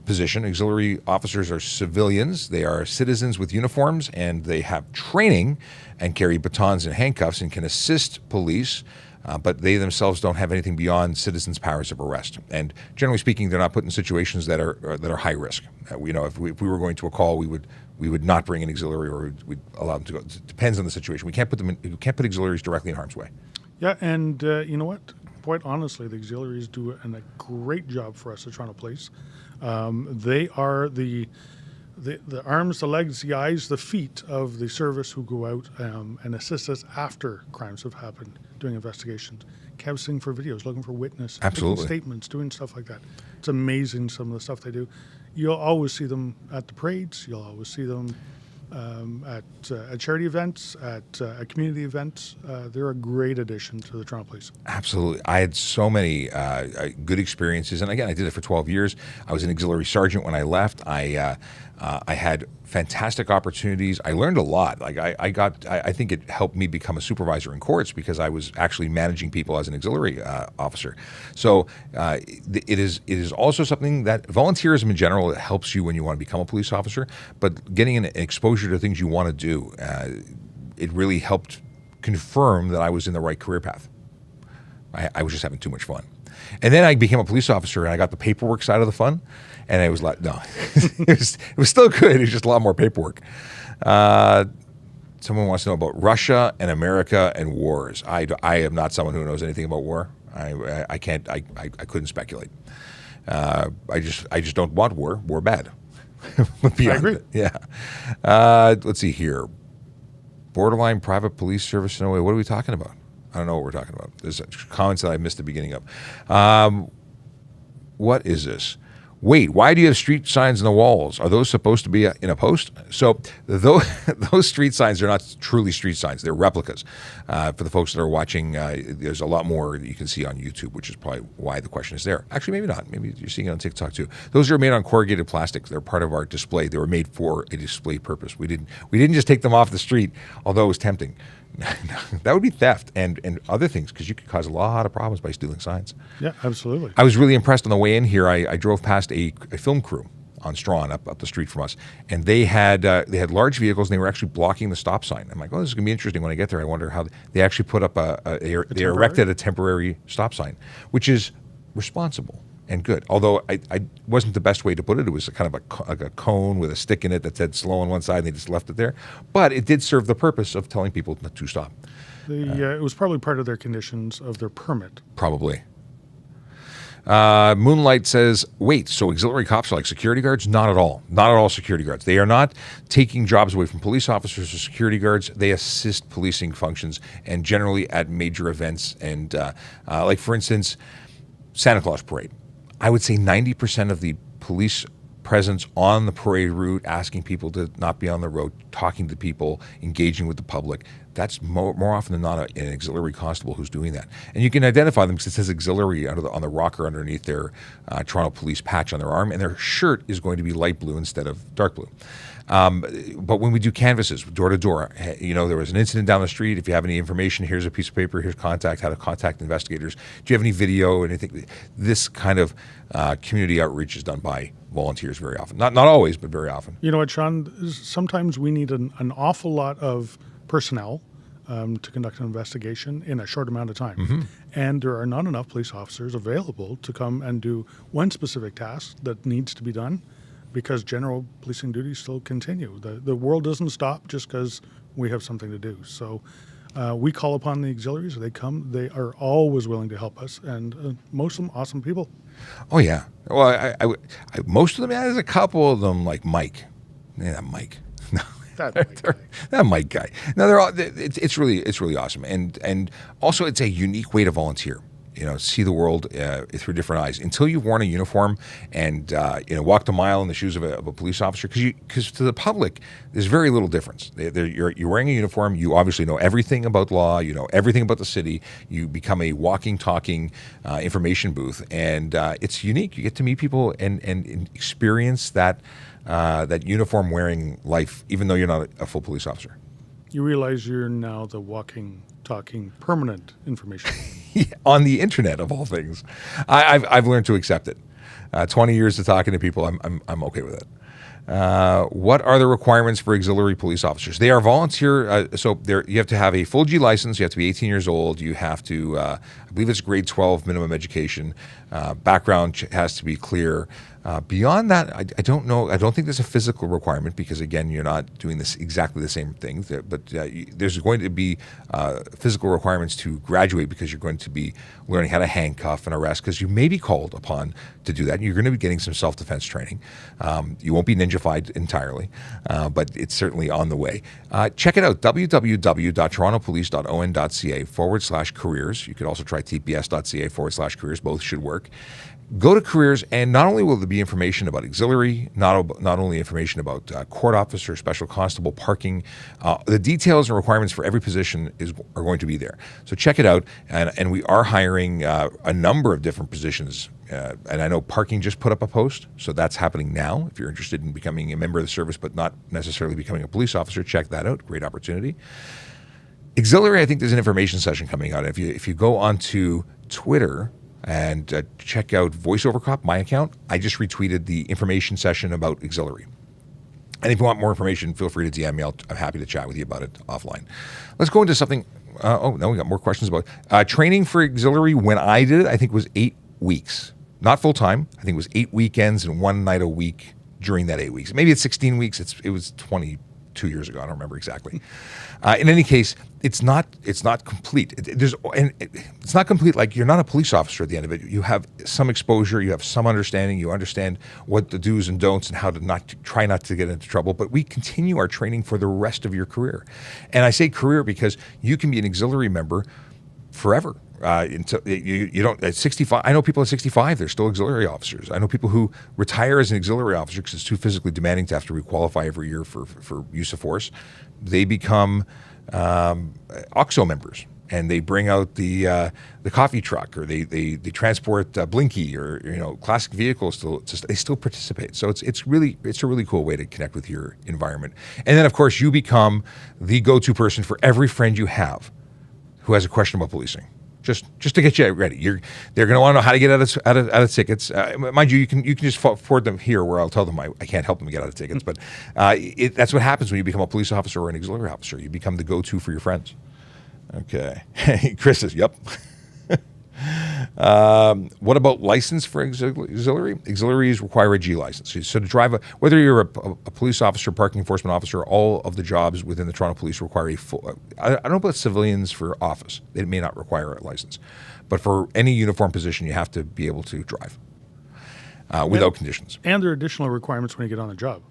position. Auxiliary officers are civilians. They are citizens with uniforms, and they have training and carry batons and handcuffs and can assist police, but they themselves don't have anything beyond citizens' powers of arrest. And generally speaking, they're not put in situations that are high risk. If we were going to a call, we would not bring an auxiliary, or we'd allow them to go. It depends on the situation. We can't put auxiliaries directly in harm's way.
Yeah, and you know what? Quite honestly, the auxiliaries do a great job for us at Toronto Police. They are the arms, the legs, the eyes, the feet of the service who go out and assist us after crimes have happened, doing investigations, canvassing for videos, looking for witnesses,
Absolutely.
taking statements, doing stuff like that. It's amazing some of the stuff they do. You'll always see them at the parades. You'll always see them at charity events, at community events. They're a great addition to the Toronto Police.
Absolutely. I had so many good experiences. And again, I did it for 12 years. I was an auxiliary sergeant when I left. I had fantastic opportunities. I learned a lot. Like I think it helped me become a supervisor in courts because I was actually managing people as an auxiliary officer. So it is also something that volunteerism in general, it helps you when you want to become a police officer, but getting an exposure to things you want to do, it really helped confirm that I was in the right career path. I was just having too much fun. And then I became a police officer and I got the paperwork side of the fun. And it was like, no, it was still good. It was just a lot more paperwork. Someone wants to know about Russia and America and wars. I am not someone who knows anything about war. I couldn't speculate. I just don't want war. War bad. Beyond
I agree.
It, yeah. Let's see here. Borderline private police service in a way. What are we talking about? I don't know what we're talking about. There's comments that I missed the beginning of. What is this? Wait, why do you have street signs in the walls? Are those supposed to be in a post? So those street signs are not truly street signs. They're replicas. For the folks that are watching, there's a lot more that you can see on YouTube, which is probably why the question is there. Actually, maybe not. Maybe you're seeing it on TikTok too. Those are made on corrugated plastic. They're part of our display. They were made for a display purpose. We didn't just take them off the street, although it was tempting. That would be theft and other things, because you could cause a lot of problems by stealing signs.
Yeah, absolutely.
I was really impressed on the way in here. I drove past a film crew on Strawn up the street from us, and they had large vehicles and they were actually blocking the stop sign. I'm like, oh, this is gonna be interesting when I get there. I wonder how they actually put up they erected a temporary stop sign, which is responsible and good. Although I wasn't the best way to put it. It was kind of like a cone with a stick in it that said slow on one side, and they just left it there. But it did serve the purpose of telling people to stop.
It was probably part of their conditions of their permit.
Probably. Moonlight says, wait, so auxiliary cops are like security guards? Not at all. Not at all security guards. They are not taking jobs away from police officers or security guards. They assist policing functions, and generally at major events. And like, for instance, Santa Claus Parade. I would say 90% of the police presence on the parade route, asking people to not be on the road, talking to people, engaging with the public, that's more often than not an auxiliary constable who's doing that. And you can identify them because it says auxiliary on the rocker underneath their Toronto Police patch on their arm, and their shirt is going to be light blue instead of dark blue. But when we do canvasses, door to door, there was an incident down the street. If you have any information, here's a piece of paper, here's how to contact investigators. Do you have any video, anything? This kind of community outreach is done by volunteers very often. Not always, but very often.
You know what, Sean? Sometimes we need an awful lot of personnel to conduct an investigation in a short amount of time. And there are not enough police officers available to come and do one specific task that needs to be done, because general policing duties still continue. The world doesn't stop just because we have something to do. So we call upon the auxiliaries. They come. They are always willing to help us, and most of them awesome people.
Oh yeah. Well, I most of them. Yeah, there's a couple of them like Mike. Yeah, that Mike. No. That Mike guy. No, they're all. It's really awesome, and also it's a unique way to volunteer. You know, see the world through different eyes. Until you've worn a uniform and walked a mile in the shoes of a police officer, because to the public, there's very little difference. You're wearing a uniform. You obviously know everything about law. You know everything about the city. You become a walking, talking information booth, and it's unique. You get to meet people and experience that uniform wearing life, even though you're not a full police officer.
You realize you're now the walking, talking, permanent information.
On the internet of all things. I've learned to accept it. 20 years of talking to people, I'm okay with it. What are the requirements for auxiliary police officers? They are volunteer, so you have to have a full G license, you have to be 18 years old, you have to, I believe it's grade 12 minimum education, background has to be clear. Beyond that, I don't know. I don't think there's a physical requirement because, again, you're not doing this exactly the same thing. But there's going to be physical requirements to graduate because you're going to be learning how to handcuff and arrest because you may be called upon to do that. You're going to be getting some self-defense training. You won't be ninja-fied entirely, but it's certainly on the way. Check it out, www.torontopolice.on.ca/careers. You could also try tps.ca/careers. Both should work. Go to careers, and not only will there be information about auxiliary, not only information about court officer, special constable, parking, the details and requirements for every position are going to be there. So check it out, and we are hiring a number of different positions. And I know parking just put up a post, so that's happening now. If you're interested in becoming a member of the service but not necessarily becoming a police officer, check that out. Great opportunity. Auxiliary, I think there's an information session coming out. If you go onto Twitter and check out VoiceOver Cop, my account, I just retweeted the information session about auxiliary. And if you want more information, feel free to DM me. I'm happy to chat with you about it offline. Let's go into something. We got more questions about training for auxiliary. When I did it, I think it was 8 weeks. Not full time. I think it was 8 weekends and one night a week during that 8 weeks. Maybe it's 16 weeks. It was 22 years ago. I don't remember exactly. In any case, it's not complete. It's not complete. Like, you're not a police officer at the end of it. You have some exposure. You have some understanding. You understand what the do's and don'ts and how to try not to get into trouble. But we continue our training for the rest of your career. And I say career because you can be an auxiliary member forever. Until you don't at 65. I know people at 65, they're still auxiliary officers. I know people who retire as an auxiliary officer because it's too physically demanding to have to requalify every year for use of force. They become OXO members, and they bring out the coffee truck, or they transport Blinky, or classic vehicles. They still participate. So it's a really cool way to connect with your environment. And then of course you become the go-to person for every friend you have who has a question about policing. Just to get you ready. They're going to want to know how to get out of tickets. Mind you, you can just forward them here, where I'll tell them I can't help them get out of tickets. But that's what happens when you become a police officer or an auxiliary officer. You become the go-to for your friends. Okay. Chris says, yep. What about license for auxiliary? Auxiliaries require a G license. So to drive whether you're a police officer, parking enforcement officer, all of the jobs within the Toronto Police require a full. I don't know about civilians for office; they may not require a license, but for any uniform position, you have to be able to drive without conditions.
And there are additional requirements when you get on the job.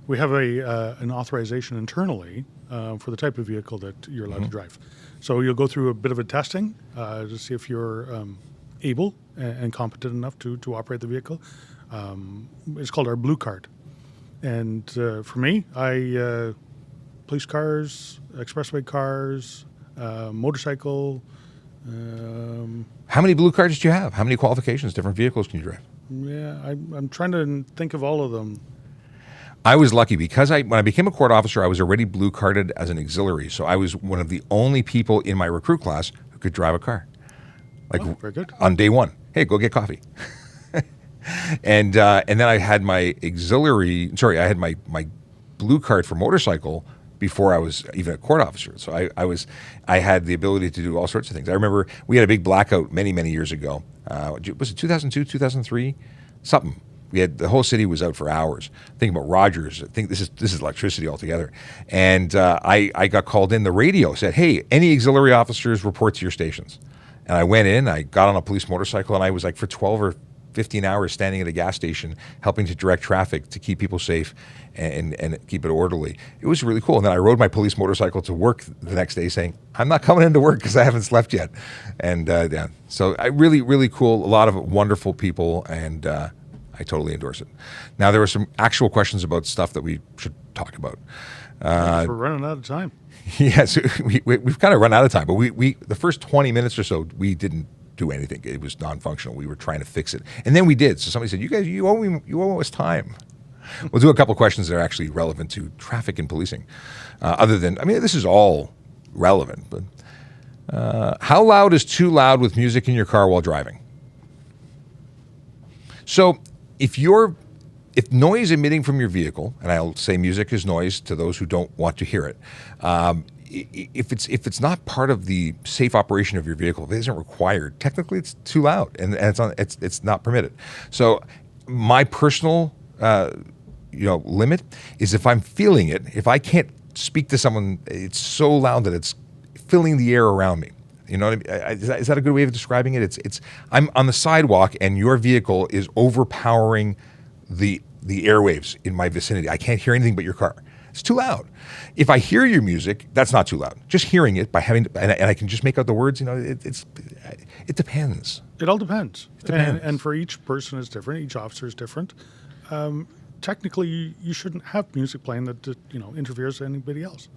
We have an authorization internally for the type of vehicle that you're allowed to drive. So you'll go through a bit of a testing to see if you're able and competent enough to operate the vehicle. It's called our blue card. And for me, police cars, expressway cars, motorcycle.
How many blue cards do you have? How many qualifications, different vehicles can you drive?
Yeah, I'm trying to think of all of them.
I was lucky because when I became a court officer, I was already blue carded as an auxiliary. So I was one of the only people in my recruit class who could drive a car.
Very good.
On day one, hey, go get coffee. and then I had my my blue card for motorcycle before I was even a court officer. So I had the ability to do all sorts of things. I remember we had a big blackout many, many years ago. Was it 2002, 2003? Something. We had the whole city was out for hours. Thinking about Rogers. I think this is electricity altogether. And I got called in. The radio said, "Hey, any auxiliary officers report to your stations." And I went in. I got on a police motorcycle, and I was like for 12 or 15 hours standing at a gas station, helping to direct traffic to keep people safe and keep it orderly. It was really cool. And then I rode my police motorcycle to work the next day, saying, "I'm not coming into work because I haven't slept yet." And yeah, so I really cool. A lot of wonderful people, and I totally endorse it. Now, there were some actual questions about stuff that we should talk about.
We're running out of time.
Yes, we've kind of run out of time, but we the first 20 minutes or so, we didn't do anything. It was non-functional. We were trying to fix it. And then we did. So somebody said, "You guys, you owe us time." We'll do a couple of questions that are actually relevant to traffic and policing. Other than, I mean, this is all relevant, but how loud is too loud with music in your car while driving? So if noise emitting from your vehicle, and I'll say music is noise to those who don't want to hear it, if it's not part of the safe operation of your vehicle, if it isn't required, technically it's too loud, and it's not permitted. So my personal limit is if I'm feeling it, if I can't speak to someone, it's so loud that it's filling the air around me. You know what I mean? Is that a good way of describing it? It's I'm on the sidewalk and your vehicle is overpowering the airwaves in my vicinity. I can't hear anything but your car. It's too loud. If I hear your music, that's not too loud. Just hearing it by having and I can just make out the words. It depends.
It all depends.
It depends.
And for each person is different. Each officer is different. Technically, you shouldn't have music playing that interferes with anybody else.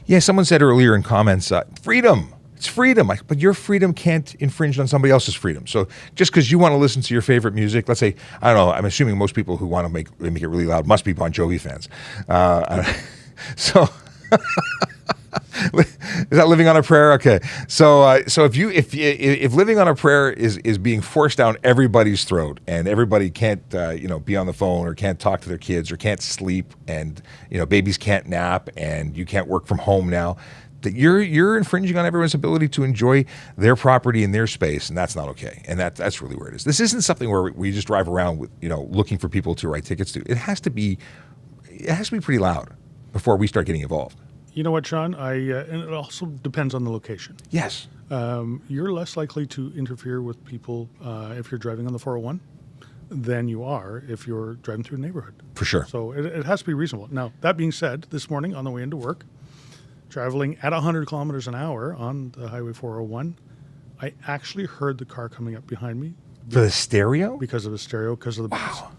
Yeah, someone said earlier in comments, freedom. It's freedom, but your freedom can't infringe on somebody else's freedom. So just because you want to listen to your favorite music, let's say, I don't know, I'm assuming most people who want to make it really loud must be Bon Jovi fans. So is that Living on a Prayer? Okay. So if Living on a Prayer is being forced down everybody's throat and everybody can't be on the phone or can't talk to their kids or can't sleep and babies can't nap and you can't work from home now, that you're infringing on everyone's ability to enjoy their property and their space, and that's not okay. And that's really where it is. This isn't something where we just drive around with looking for people to write tickets to. It has to be pretty loud before we start getting involved.
You know what, Sean? And it also depends on the location.
Yes.
You're less likely to interfere with people if you're driving on the 401 than you are if you're driving through a neighborhood.
For sure.
So it has to be reasonable. Now, that being said, this morning on the way into work, traveling at 100 kilometers an hour on the Highway 401, I actually heard the car coming up behind me.
For the stereo?
Because of the stereo, because of the bass.
Wow.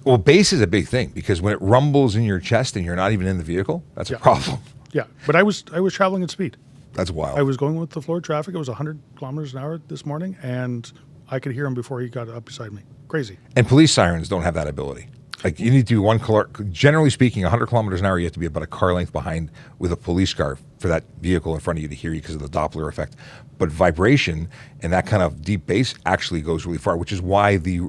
Well, bass is a big thing because when it rumbles in your chest and you're not even in the vehicle, that's a problem.
Yeah, but I was traveling at speed.
That's wild.
I was going with the floor traffic. It was 100 kilometers an hour this morning, and I could hear him before he got up beside me. Crazy.
And police sirens don't have that ability. Like you need to do one car, generally speaking, 100 kilometers an hour, you have to be about a car length behind with a police car for that vehicle in front of you to hear you because of the Doppler effect. But vibration and that kind of deep bass actually goes really far, which is why the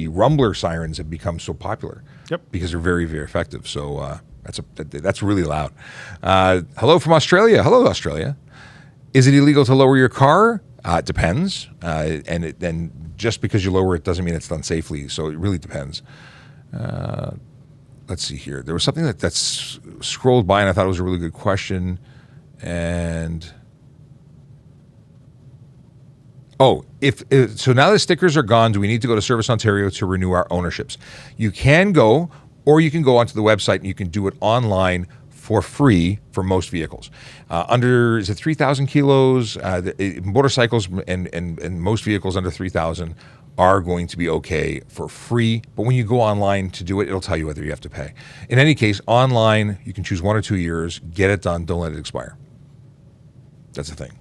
rumbler sirens have become so popular.
Yep.
Because they're very, very effective. So that's really loud. Hello from Australia. Hello, Australia. Is it illegal to lower your car? It depends. And just because you lower it doesn't mean it's done safely. So it really depends. Let's see here. There was something that's scrolled by and I thought it was a really good question. And so now the stickers are gone, do we need to go to Service Ontario to renew our ownerships? You can go, or you can go onto the website and you can do it online for free for most vehicles. Under, is it 3,000 kilos? Motorcycles and most vehicles under 3,000 are going to be okay for free. But when you go online to do it, it'll tell you whether you have to pay. In any case, online, you can choose 1 or 2 years, get it done, don't let it expire. That's the thing.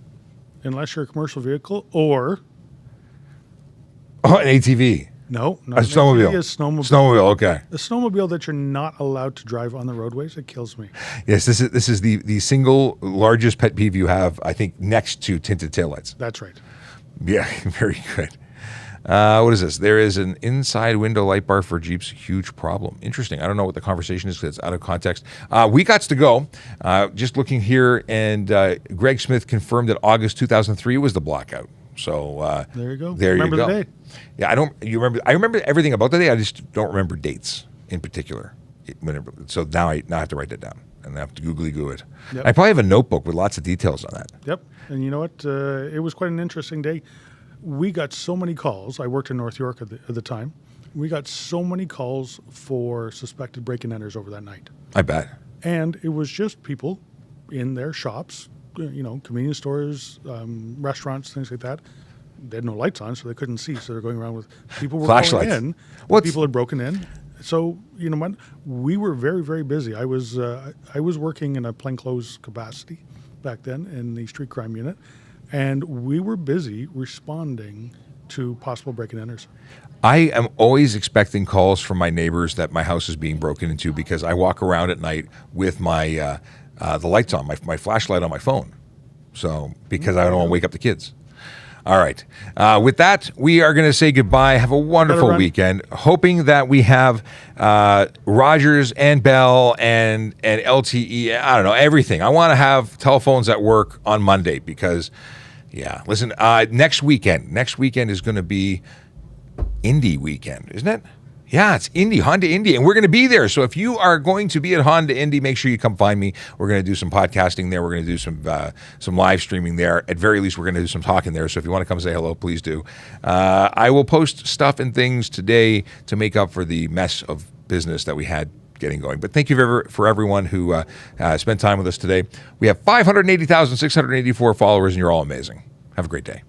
Unless you're a commercial vehicle or...
Oh, an ATV.
No.
A snowmobile.
A snowmobile.
Snowmobile, okay.
A snowmobile that you're not allowed to drive on the roadways, it kills me.
Yes, this is the single largest pet peeve you have, I think, next to tinted taillights.
That's right.
Yeah, very good. What is this? There is an inside window light bar for Jeeps. Huge problem. Interesting. I don't know what the conversation is because it's out of context. We got to go. Just looking here, and Greg Smith confirmed that August 2003 was the blackout. So
There you go.
There
Remember
you go.
the day.
Yeah, I don't. You remember? I remember everything about the day. I just don't remember dates in particular. So now I have to write that down and I have to googly goo it.
Yep.
I probably have a notebook with lots of details on that.
Yep. And you know what? It was quite an interesting day. We got so many calls. I worked in North York at the time. We got so many calls for suspected break-and-enters over that night.
I bet.
And it was just people in their shops, convenience stores, restaurants, things like that. They had no lights on, so they couldn't see. So they're going around with people were
Flashlights.
calling in. People had broken in. So you know what? We were very, very busy. I was working in a plainclothes capacity back then in the street crime unit, and we were busy responding to possible break-and-enters.
I am always expecting calls from my neighbors that my house is being broken into because I walk around at night with my the lights on, my flashlight on my phone. So because I don't want to wake up the kids. All right. With that, we are going to say goodbye. Have a wonderful weekend. Hoping that we have Rogers and Bell and LTE. I don't know, everything. I want to have telephones that work on Monday because, listen, next weekend is going to be Indy weekend, isn't it? Yeah, it's Indy, Honda Indy, and we're going to be there. So if you are going to be at Honda Indy, make sure you come find me. We're going to do some podcasting there. We're going to do some live streaming there. At very least, we're going to do some talking there. So if you want to come say hello, please do. I will post stuff and things today to make up for the mess of business that we had getting going. But thank you for everyone who spent time with us today. We have 580,684 followers, and you're all amazing. Have a great day.